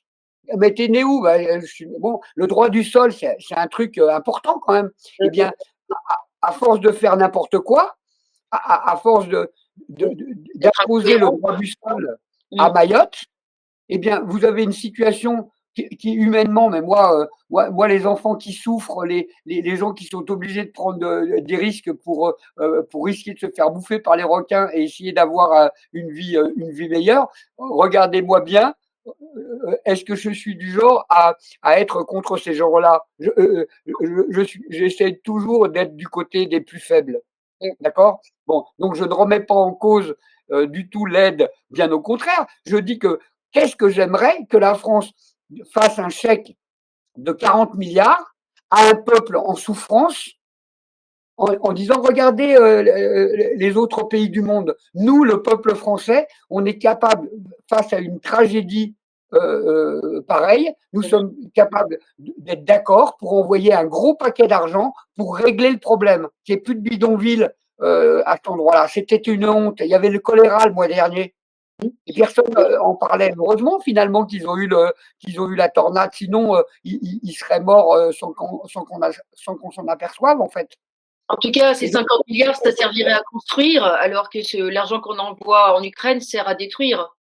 Mais t'es né où? Bon, le droit du sol, c'est un truc important quand même. Eh bien, à force de faire n'importe quoi, à force d'imposer le droit du sol à Mayotte, eh bien, vous avez une situation qui humainement, mais moi, les enfants qui souffrent, les gens qui sont obligés de prendre des risques pour risquer de se faire bouffer par les requins et essayer d'avoir une vie meilleure, regardez-moi bien. Est-ce que je suis du genre à être contre ces gens-là? J'essaie toujours d'être du côté des plus faibles. D'accord? Bon, donc je ne remets pas en cause du tout l'aide, bien au contraire. Je dis que qu'est-ce que j'aimerais que la France fasse un chèque de 40 milliards à un peuple en souffrance en disant regardez les autres pays du monde, nous, le peuple français, on est capable, face à une tragédie pareille, nous sommes capables d'être d'accord pour envoyer un gros paquet d'argent pour régler le problème, qu'il n'y ait plus de bidonville à cet endroit-là. C'était une honte. Il y avait le choléra le mois dernier. Et personne en parlait. Heureusement, finalement, qu'ils ont eu la tornade. Sinon, ils seraient morts sans qu'on s'en aperçoive, en fait. En tout cas, ces 50 milliards, ça servirait à construire, alors que l'argent qu'on envoie en Ukraine sert à détruire.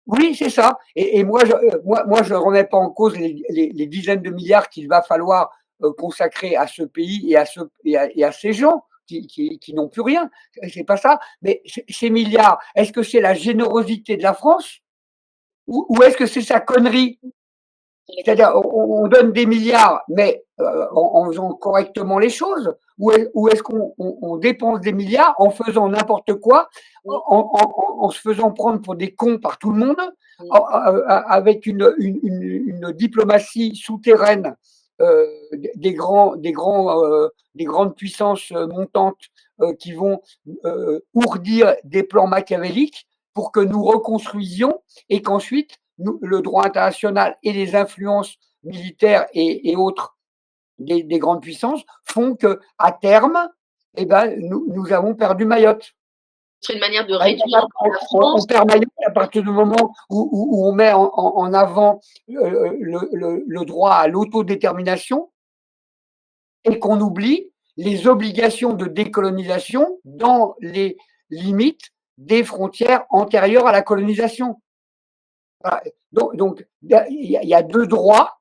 Oui, c'est ça. Et moi, je remets pas en cause les dizaines de milliards qu'il va falloir consacrer à ce pays et à ces gens qui n'ont plus rien. C'est pas ça. Mais ces milliards, est-ce que c'est la générosité de la France ou est-ce que c'est sa connerie? C'est-à-dire, on donne des milliards, mais en faisant correctement les choses, ou est-ce qu'on dépense des milliards en faisant n'importe quoi, en se faisant prendre pour des cons par tout le monde, avec une diplomatie souterraine des grandes puissances montantes qui vont ourdir des plans machiavéliques pour que nous reconstruisions et qu'ensuite le droit international et les influences militaires et autres des grandes puissances font que, à terme, eh ben, nous avons perdu Mayotte. C'est une manière de réduire la France. On perd Mayotte à partir du moment où on met en avant le droit à l'autodétermination et qu'on oublie les obligations de décolonisation dans les limites des frontières antérieures à la colonisation. Voilà. Donc, il y a deux droits,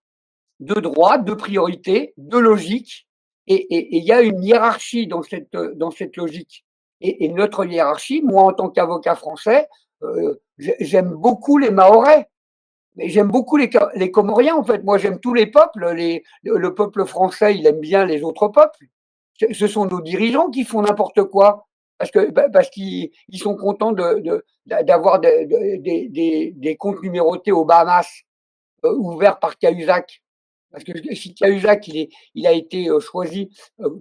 deux priorités, deux logiques, et il y a une hiérarchie dans cette logique. Et notre hiérarchie, moi en tant qu'avocat français, j'aime beaucoup les Mahorais. Mais j'aime beaucoup les Comoriens, en fait. Moi, j'aime tous les peuples. Le peuple français, il aime bien les autres peuples. Ce sont nos dirigeants qui font n'importe quoi. Parce qu'ils sont contents d'avoir des comptes numérotés aux Bahamas, ouverts par Cahuzac. Parce que si Cahuzac, il a été choisi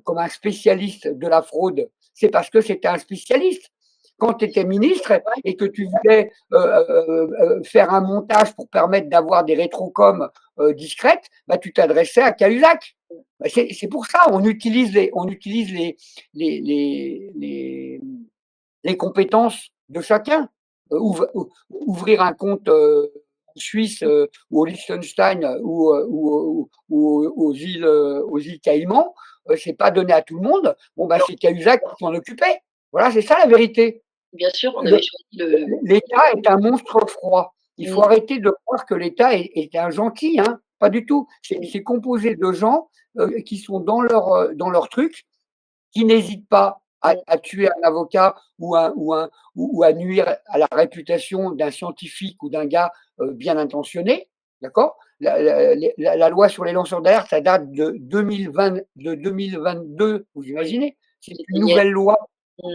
comme un spécialiste de la fraude, c'est parce que c'était un spécialiste. Quand tu étais ministre et que tu voulais faire un montage pour permettre d'avoir des rétrocoms discrètes, bah, tu t'adressais à Cahuzac. Bah, c'est pour ça, on utilise les, les, les, les compétences de chacun. Ouvrir un compte en Suisse ou au Liechtenstein ou aux îles Caïmans, c'est pas donné à tout le monde. Bon, bah, c'est Cahuzac qui s'en occupait. Voilà, c'est ça la vérité. Bien sûr, on avait choisi le. L'État est un monstre froid. Il faut Mmh. arrêter de croire que l'État est un gentil, hein. Pas du tout. C'est composé de gens qui sont dans leur truc, qui n'hésitent pas à tuer un avocat ou à nuire à la réputation d'un scientifique ou d'un gars bien intentionné. D'accord. La loi sur les lanceurs d'alerte, ça date de 2022, vous imaginez. C'est C'était une hier. nouvelle loi. Mmh.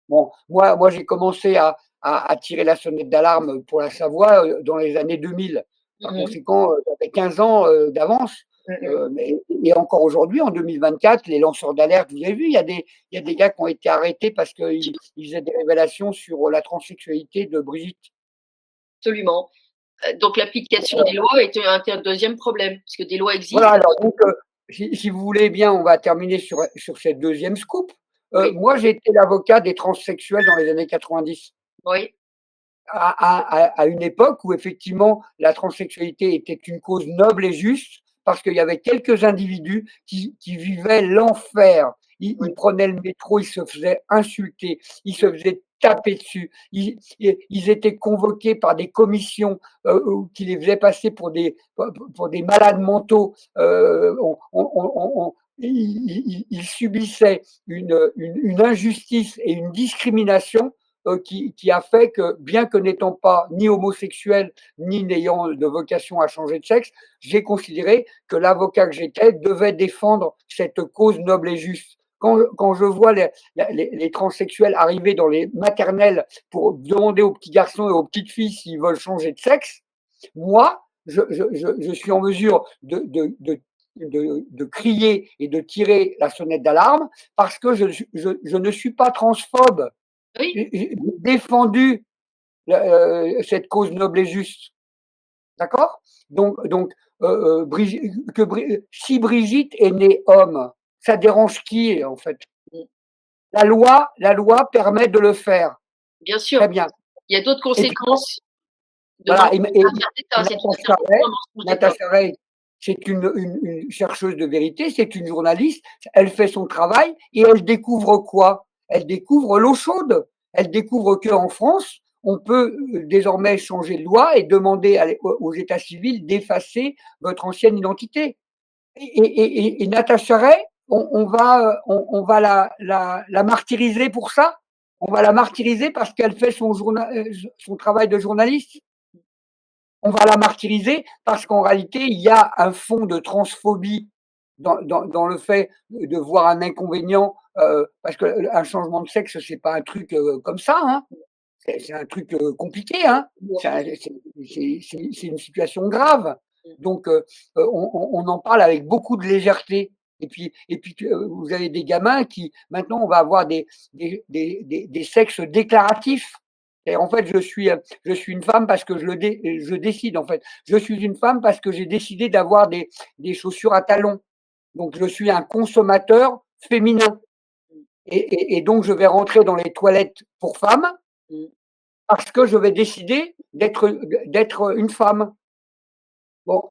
Bon, moi j'ai commencé à tirer la sonnette d'alarme pour la Savoie dans les années 2000. Par Mmh mh. conséquent, j'avais 15 ans d'avance. Mmh. Et encore aujourd'hui, en 2024, les lanceurs d'alerte, vous avez vu, il y a des gars qui ont été arrêtés parce qu'ils faisaient des révélations sur la transsexualité de Brigitte. Absolument. Donc l'application des lois était un 2e problème, parce que des lois Voilà, existent. alors donc, si vous voulez bien, on va terminer sur cette deuxième scoop. Oui, Moi, j'ai été l'avocat des transsexuels dans les années 90. oui, À une époque où effectivement la transsexualité était une cause noble et juste, parce qu'il y avait quelques individus qui vivaient l'enfer. oui. Ils prenaient le métro, ils se faisaient insulter, ils se faisaient taper dessus, ils étaient convoqués par des commissions qui les faisaient passer pour des malades mentaux. Ils subissaient une injustice et une discrimination qui a fait que, bien que n'étant pas ni homosexuel, ni n'ayant de vocation à changer de sexe, j'ai considéré que l'avocat que j'étais devait défendre cette cause noble et juste. Quand je vois les transsexuels arriver dans les maternelles pour demander aux petits garçons et aux petites filles s'ils veulent changer de sexe, moi, je suis en mesure de crier et de tirer la sonnette d'alarme parce que je ne suis pas transphobe. Oui, J'ai défendu cette cause noble et juste. D'accord. Donc si Brigitte est née homme, ça dérange qui en fait? mmh, La loi permet de le faire. bien Très sûr. bien. Il y a d'autres Et puis conséquences de voilà, et l'affaire d'État, c'est une affaire d'État, un mensonge d'État. Natacha Ray, c'est une chercheuse de vérité, c'est une journaliste, elle fait son travail et elle découvre quoi? Elle découvre l'eau chaude. Elle découvre qu'en France, on peut désormais changer de loi et demander aux états civils d'effacer votre ancienne identité. Et Natacha Ray, on va la martyriser pour ça. On va la martyriser parce qu'elle fait son travail de journaliste. On va la martyriser parce qu'en réalité, il y a un fond de transphobie dans le fait de voir un inconvénient, parce qu'un changement de sexe, c'est pas un truc comme ça, hein. C'est un truc compliqué, hein. C'est une situation grave. Donc, on en parle avec beaucoup de légèreté. Et puis vous avez des gamins qui, maintenant, on va avoir des sexes déclaratifs. Et en fait, je suis une femme parce que je décide, en fait. Je suis une femme parce que j'ai décidé d'avoir des chaussures à talons. Donc, je suis un consommateur féminin. Et donc, je vais rentrer dans les toilettes pour femmes Mmh. parce que je vais décider d'être une femme. Bon,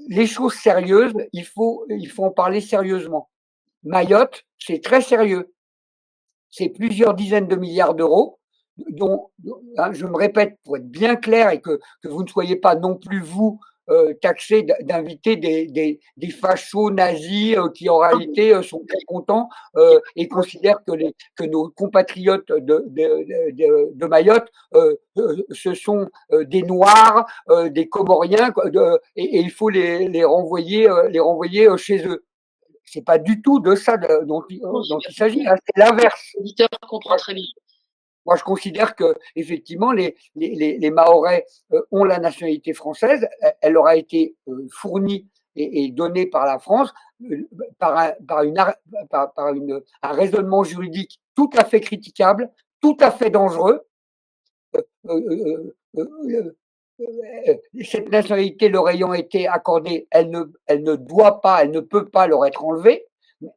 les choses sérieuses, il faut en parler sérieusement. Mayotte, c'est très sérieux. C'est plusieurs dizaines de milliards d'euros, dont, hein, je me répète pour être bien clair et que vous ne soyez pas non plus, vous, taxé d'inviter des fachos nazis qui en réalité sont très contents et considèrent que nos compatriotes de Mayotte ce sont des Noirs, des Comoriens, et il faut les renvoyer chez eux. C'est pas du tout de ça dont il s'agit, hein, c'est l'inverse. L'auditeur comprend très bien. Moi, je considère que effectivement les Mahorais ont la nationalité française. Elle leur a été fournie et donnée par la France un raisonnement juridique tout à fait critiquable, tout à fait dangereux. Cette nationalité leur ayant été accordée, elle ne doit pas, elle ne peut pas leur être enlevée.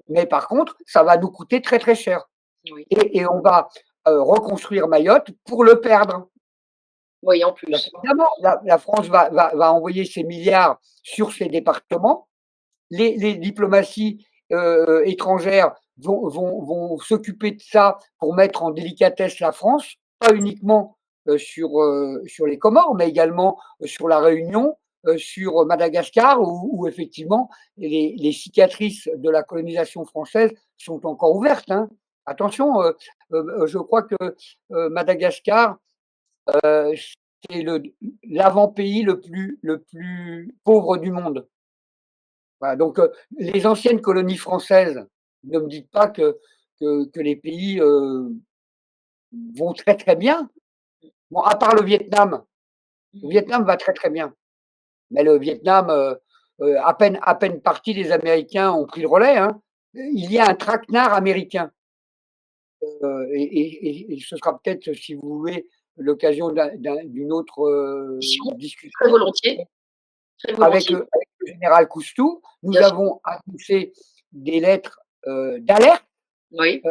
Mais par contre, ça va nous coûter très très cher. Oui. Et on va reconstruire Mayotte pour le perdre. Oui, en plus. Évidemment, la France va envoyer ses milliards sur ces départements. Les diplomaties étrangères vont s'occuper de ça pour mettre en délicatesse la France, pas uniquement sur les Comores, mais également sur la Réunion, sur Madagascar, où effectivement les cicatrices de la colonisation française sont encore ouvertes. Hein. Attention, je crois que Madagascar, c'est l'avant-pays le plus pauvre du monde. Voilà, donc les anciennes colonies françaises, ne me dites pas que les pays vont très très bien. Bon, à part le Vietnam va très très bien. Mais le Vietnam, à peine partis, les Américains ont pris le relais. Hein. Il y a un traquenard américain. Et ce sera peut-être, si vous voulez, l'occasion d'une autre discussion. Très volontiers. Très Avec volontiers. le général Coustou, nous Bien sûr. avons annoncé des lettres d'alerte. Oui.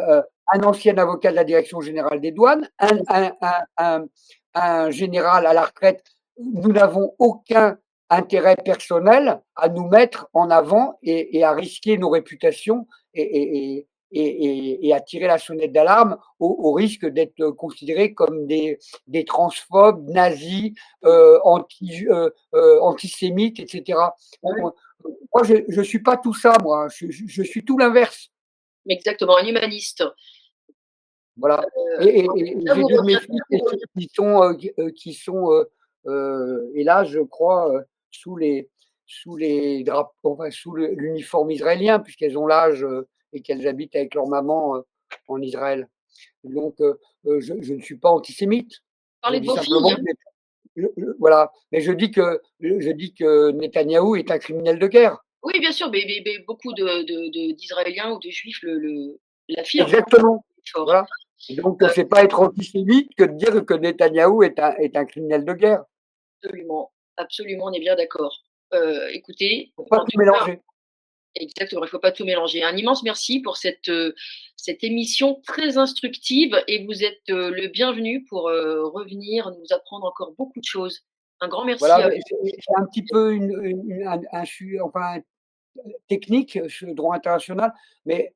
Un ancien avocat de la direction générale des douanes, un général à la retraite. Nous n'avons aucun intérêt personnel à nous mettre en avant et à risquer nos réputations et à tirer la sonnette d'alarme au risque d'être considérés comme des transphobes, nazis, antisémites, etc. Moi, je ne suis pas tout ça, moi. Je suis tout l'inverse. Exactement, un humaniste. Voilà. Et j'ai deux de mes fils qui sont hélas, je crois, sous les drapeaux, enfin, sous l'uniforme israélien, puisqu'elles ont l'âge et qu'elles habitent avec leur maman en Israël. Donc, je ne suis pas antisémite. Je Parlez de dis vos filles. simplement voilà. Mais je dis que Netanyahou est un criminel de guerre. Oui, bien sûr, mais beaucoup d'Israéliens ou de Juifs l'affirment Exactement. fort. Voilà. Et donc, c'est pas être antisémite que de dire que Netanyahou est un criminel de guerre. Absolument, absolument, on est bien d'accord. Écoutez, Faut pas en tout tout cas mélanger. exactement, il ne faut pas tout mélanger. Un immense merci pour cette émission très instructive et vous êtes le bienvenu pour revenir nous apprendre encore beaucoup de choses. Un grand merci Voilà, à mais vous. c'est un petit peu enfin, technique, ce droit international, mais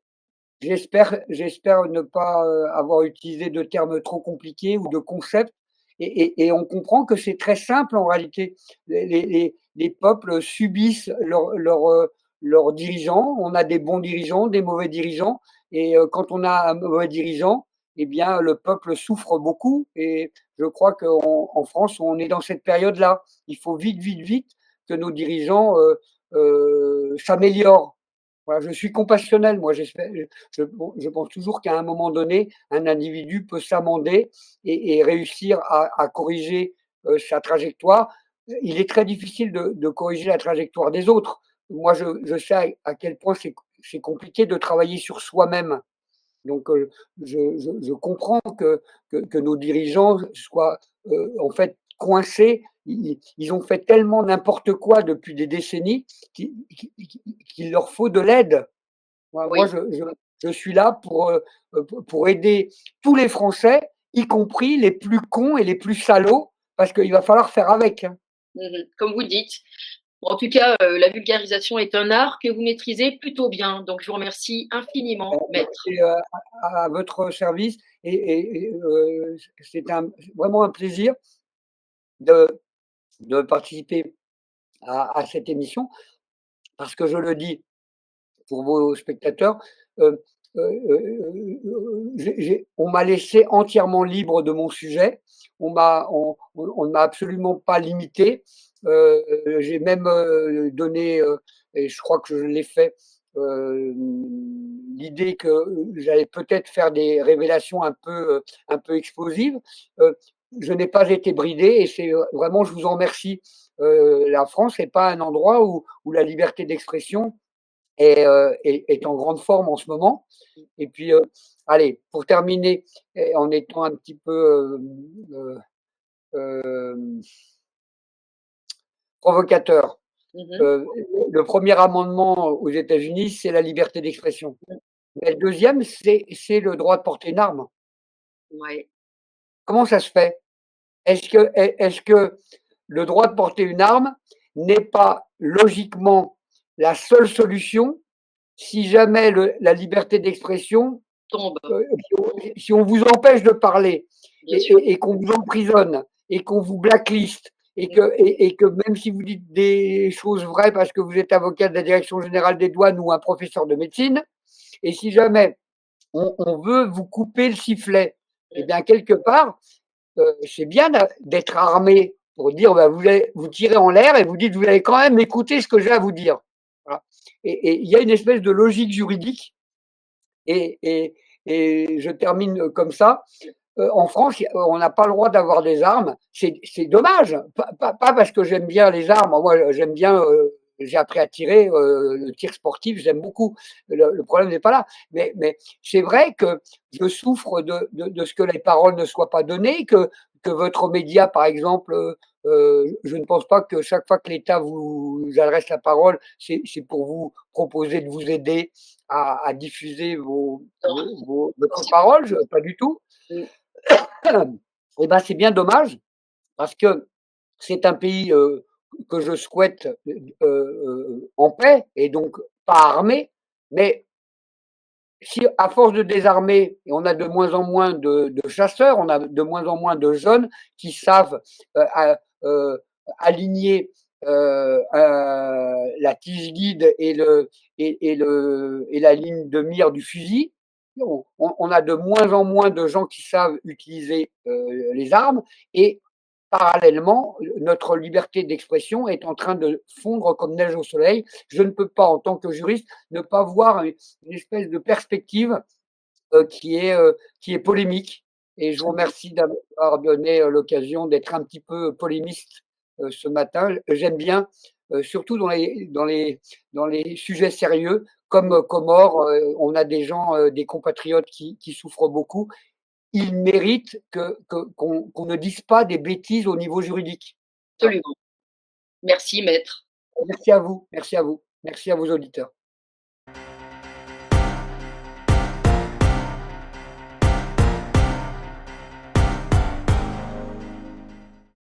j'espère ne pas avoir utilisé de termes trop compliqués ou de concepts. Et on comprend que c'est très simple en réalité. Les peuples subissent leurs dirigeants. On a des bons dirigeants, des mauvais dirigeants. Et quand on a un mauvais dirigeant, eh bien, le peuple souffre beaucoup. Et je crois qu'en France, on est dans cette période-là. Il faut vite, vite, vite que nos dirigeants s'améliorent. Voilà, je suis compassionnel, moi. Je pense toujours qu'à un moment donné, un individu peut s'amender et réussir à corriger sa trajectoire. Il est très difficile de corriger la trajectoire des autres. Moi, je sais à quel point c'est compliqué de travailler sur soi-même. Donc, je comprends que nos dirigeants soient en fait coincés. Ils ont fait tellement n'importe quoi depuis des décennies qu'il leur faut de l'aide. Moi, Oui. je suis là pour aider tous les Français, y compris les plus cons et les plus salauds, parce qu'il va falloir faire avec. Hein. Comme vous dites. Bon, en tout cas, la vulgarisation est un art que vous maîtrisez plutôt bien. Donc, je vous remercie infiniment, maître. C'est à votre service et c'est vraiment un plaisir de participer à cette émission, parce que je le dis pour vos spectateurs, heu on m'a laissé entièrement libre de mon sujet. On ne m'a absolument pas limité. J'ai même, donné, et je crois que je l'ai fait, l'idée que j'allais peut-être faire des révélations un peu explosives. Heu, je n'ai pas été bridé et c'est, vraiment je vous en remercie. La France n'est pas un endroit où la liberté d'expression est en grande forme en ce moment. Et puis, allez, pour terminer, et en étant un petit peu provocateur, Mmh. euh, le premier amendement aux États-Unis, c'est la liberté d'expression. Mais le deuxième, c'est le droit de porter une arme. Ouais. Comment ça se fait? Est-ce que le droit de porter une arme n'est pas logiquement la seule solution si jamais la liberté d'expression, Tombe, si on vous empêche de parler bien sûr. et qu'on vous emprisonne et qu'on vous blacklist Mmh. et que même si vous dites des choses vraies parce que vous êtes avocat de la direction générale des douanes ou un professeur de médecine, et si jamais on veut vous couper le sifflet, eh Mmh. bien quelque part, c'est bien d'être armé pour dire bah, vous tirez en l'air et vous dites vous allez quand même écouter ce que j'ai à vous dire. Voilà. Et il y a une espèce de logique juridique et, et, et je termine comme ça. En France, on n'a pas le droit d'avoir des armes. C'est dommage. Pas parce que j'aime bien les armes. Moi, j'aime bien. J'ai appris à tirer, le tir sportif, j'aime beaucoup. Le problème n'est pas là. Mais c'est vrai que je souffre de ce que les paroles ne soient pas données, que votre média, par exemple, je ne pense pas que chaque fois que l'État vous adresse la parole, c'est pour vous proposer de vous aider à diffuser votre parole, pas du tout. Mmh. Et ben, c'est bien dommage parce que c'est un pays, que je souhaite, en paix et donc pas armé. Mais si à force de désarmer et on a de moins en moins de chasseurs, on a de moins en moins de jeunes qui savent, a aligner, la tige guide et la ligne de mire du fusil. On a de moins en moins de gens qui savent utiliser, les armes et parallèlement, notre liberté d'expression est en train de fondre comme neige au soleil. Je ne peux pas, en tant que juriste, ne pas voir une espèce de perspective qui est polémique. Et je vous remercie d'avoir donné l'occasion d'être un petit peu polémiste ce matin. J'aime bien, surtout dans les sujets sérieux, comme Comores, on a des gens, des compatriotes qui souffrent beaucoup. Ils méritent qu'on ne dise pas des bêtises au niveau juridique. Voilà. Absolument. Merci maître. Merci à vous, merci à vous, merci à vos auditeurs.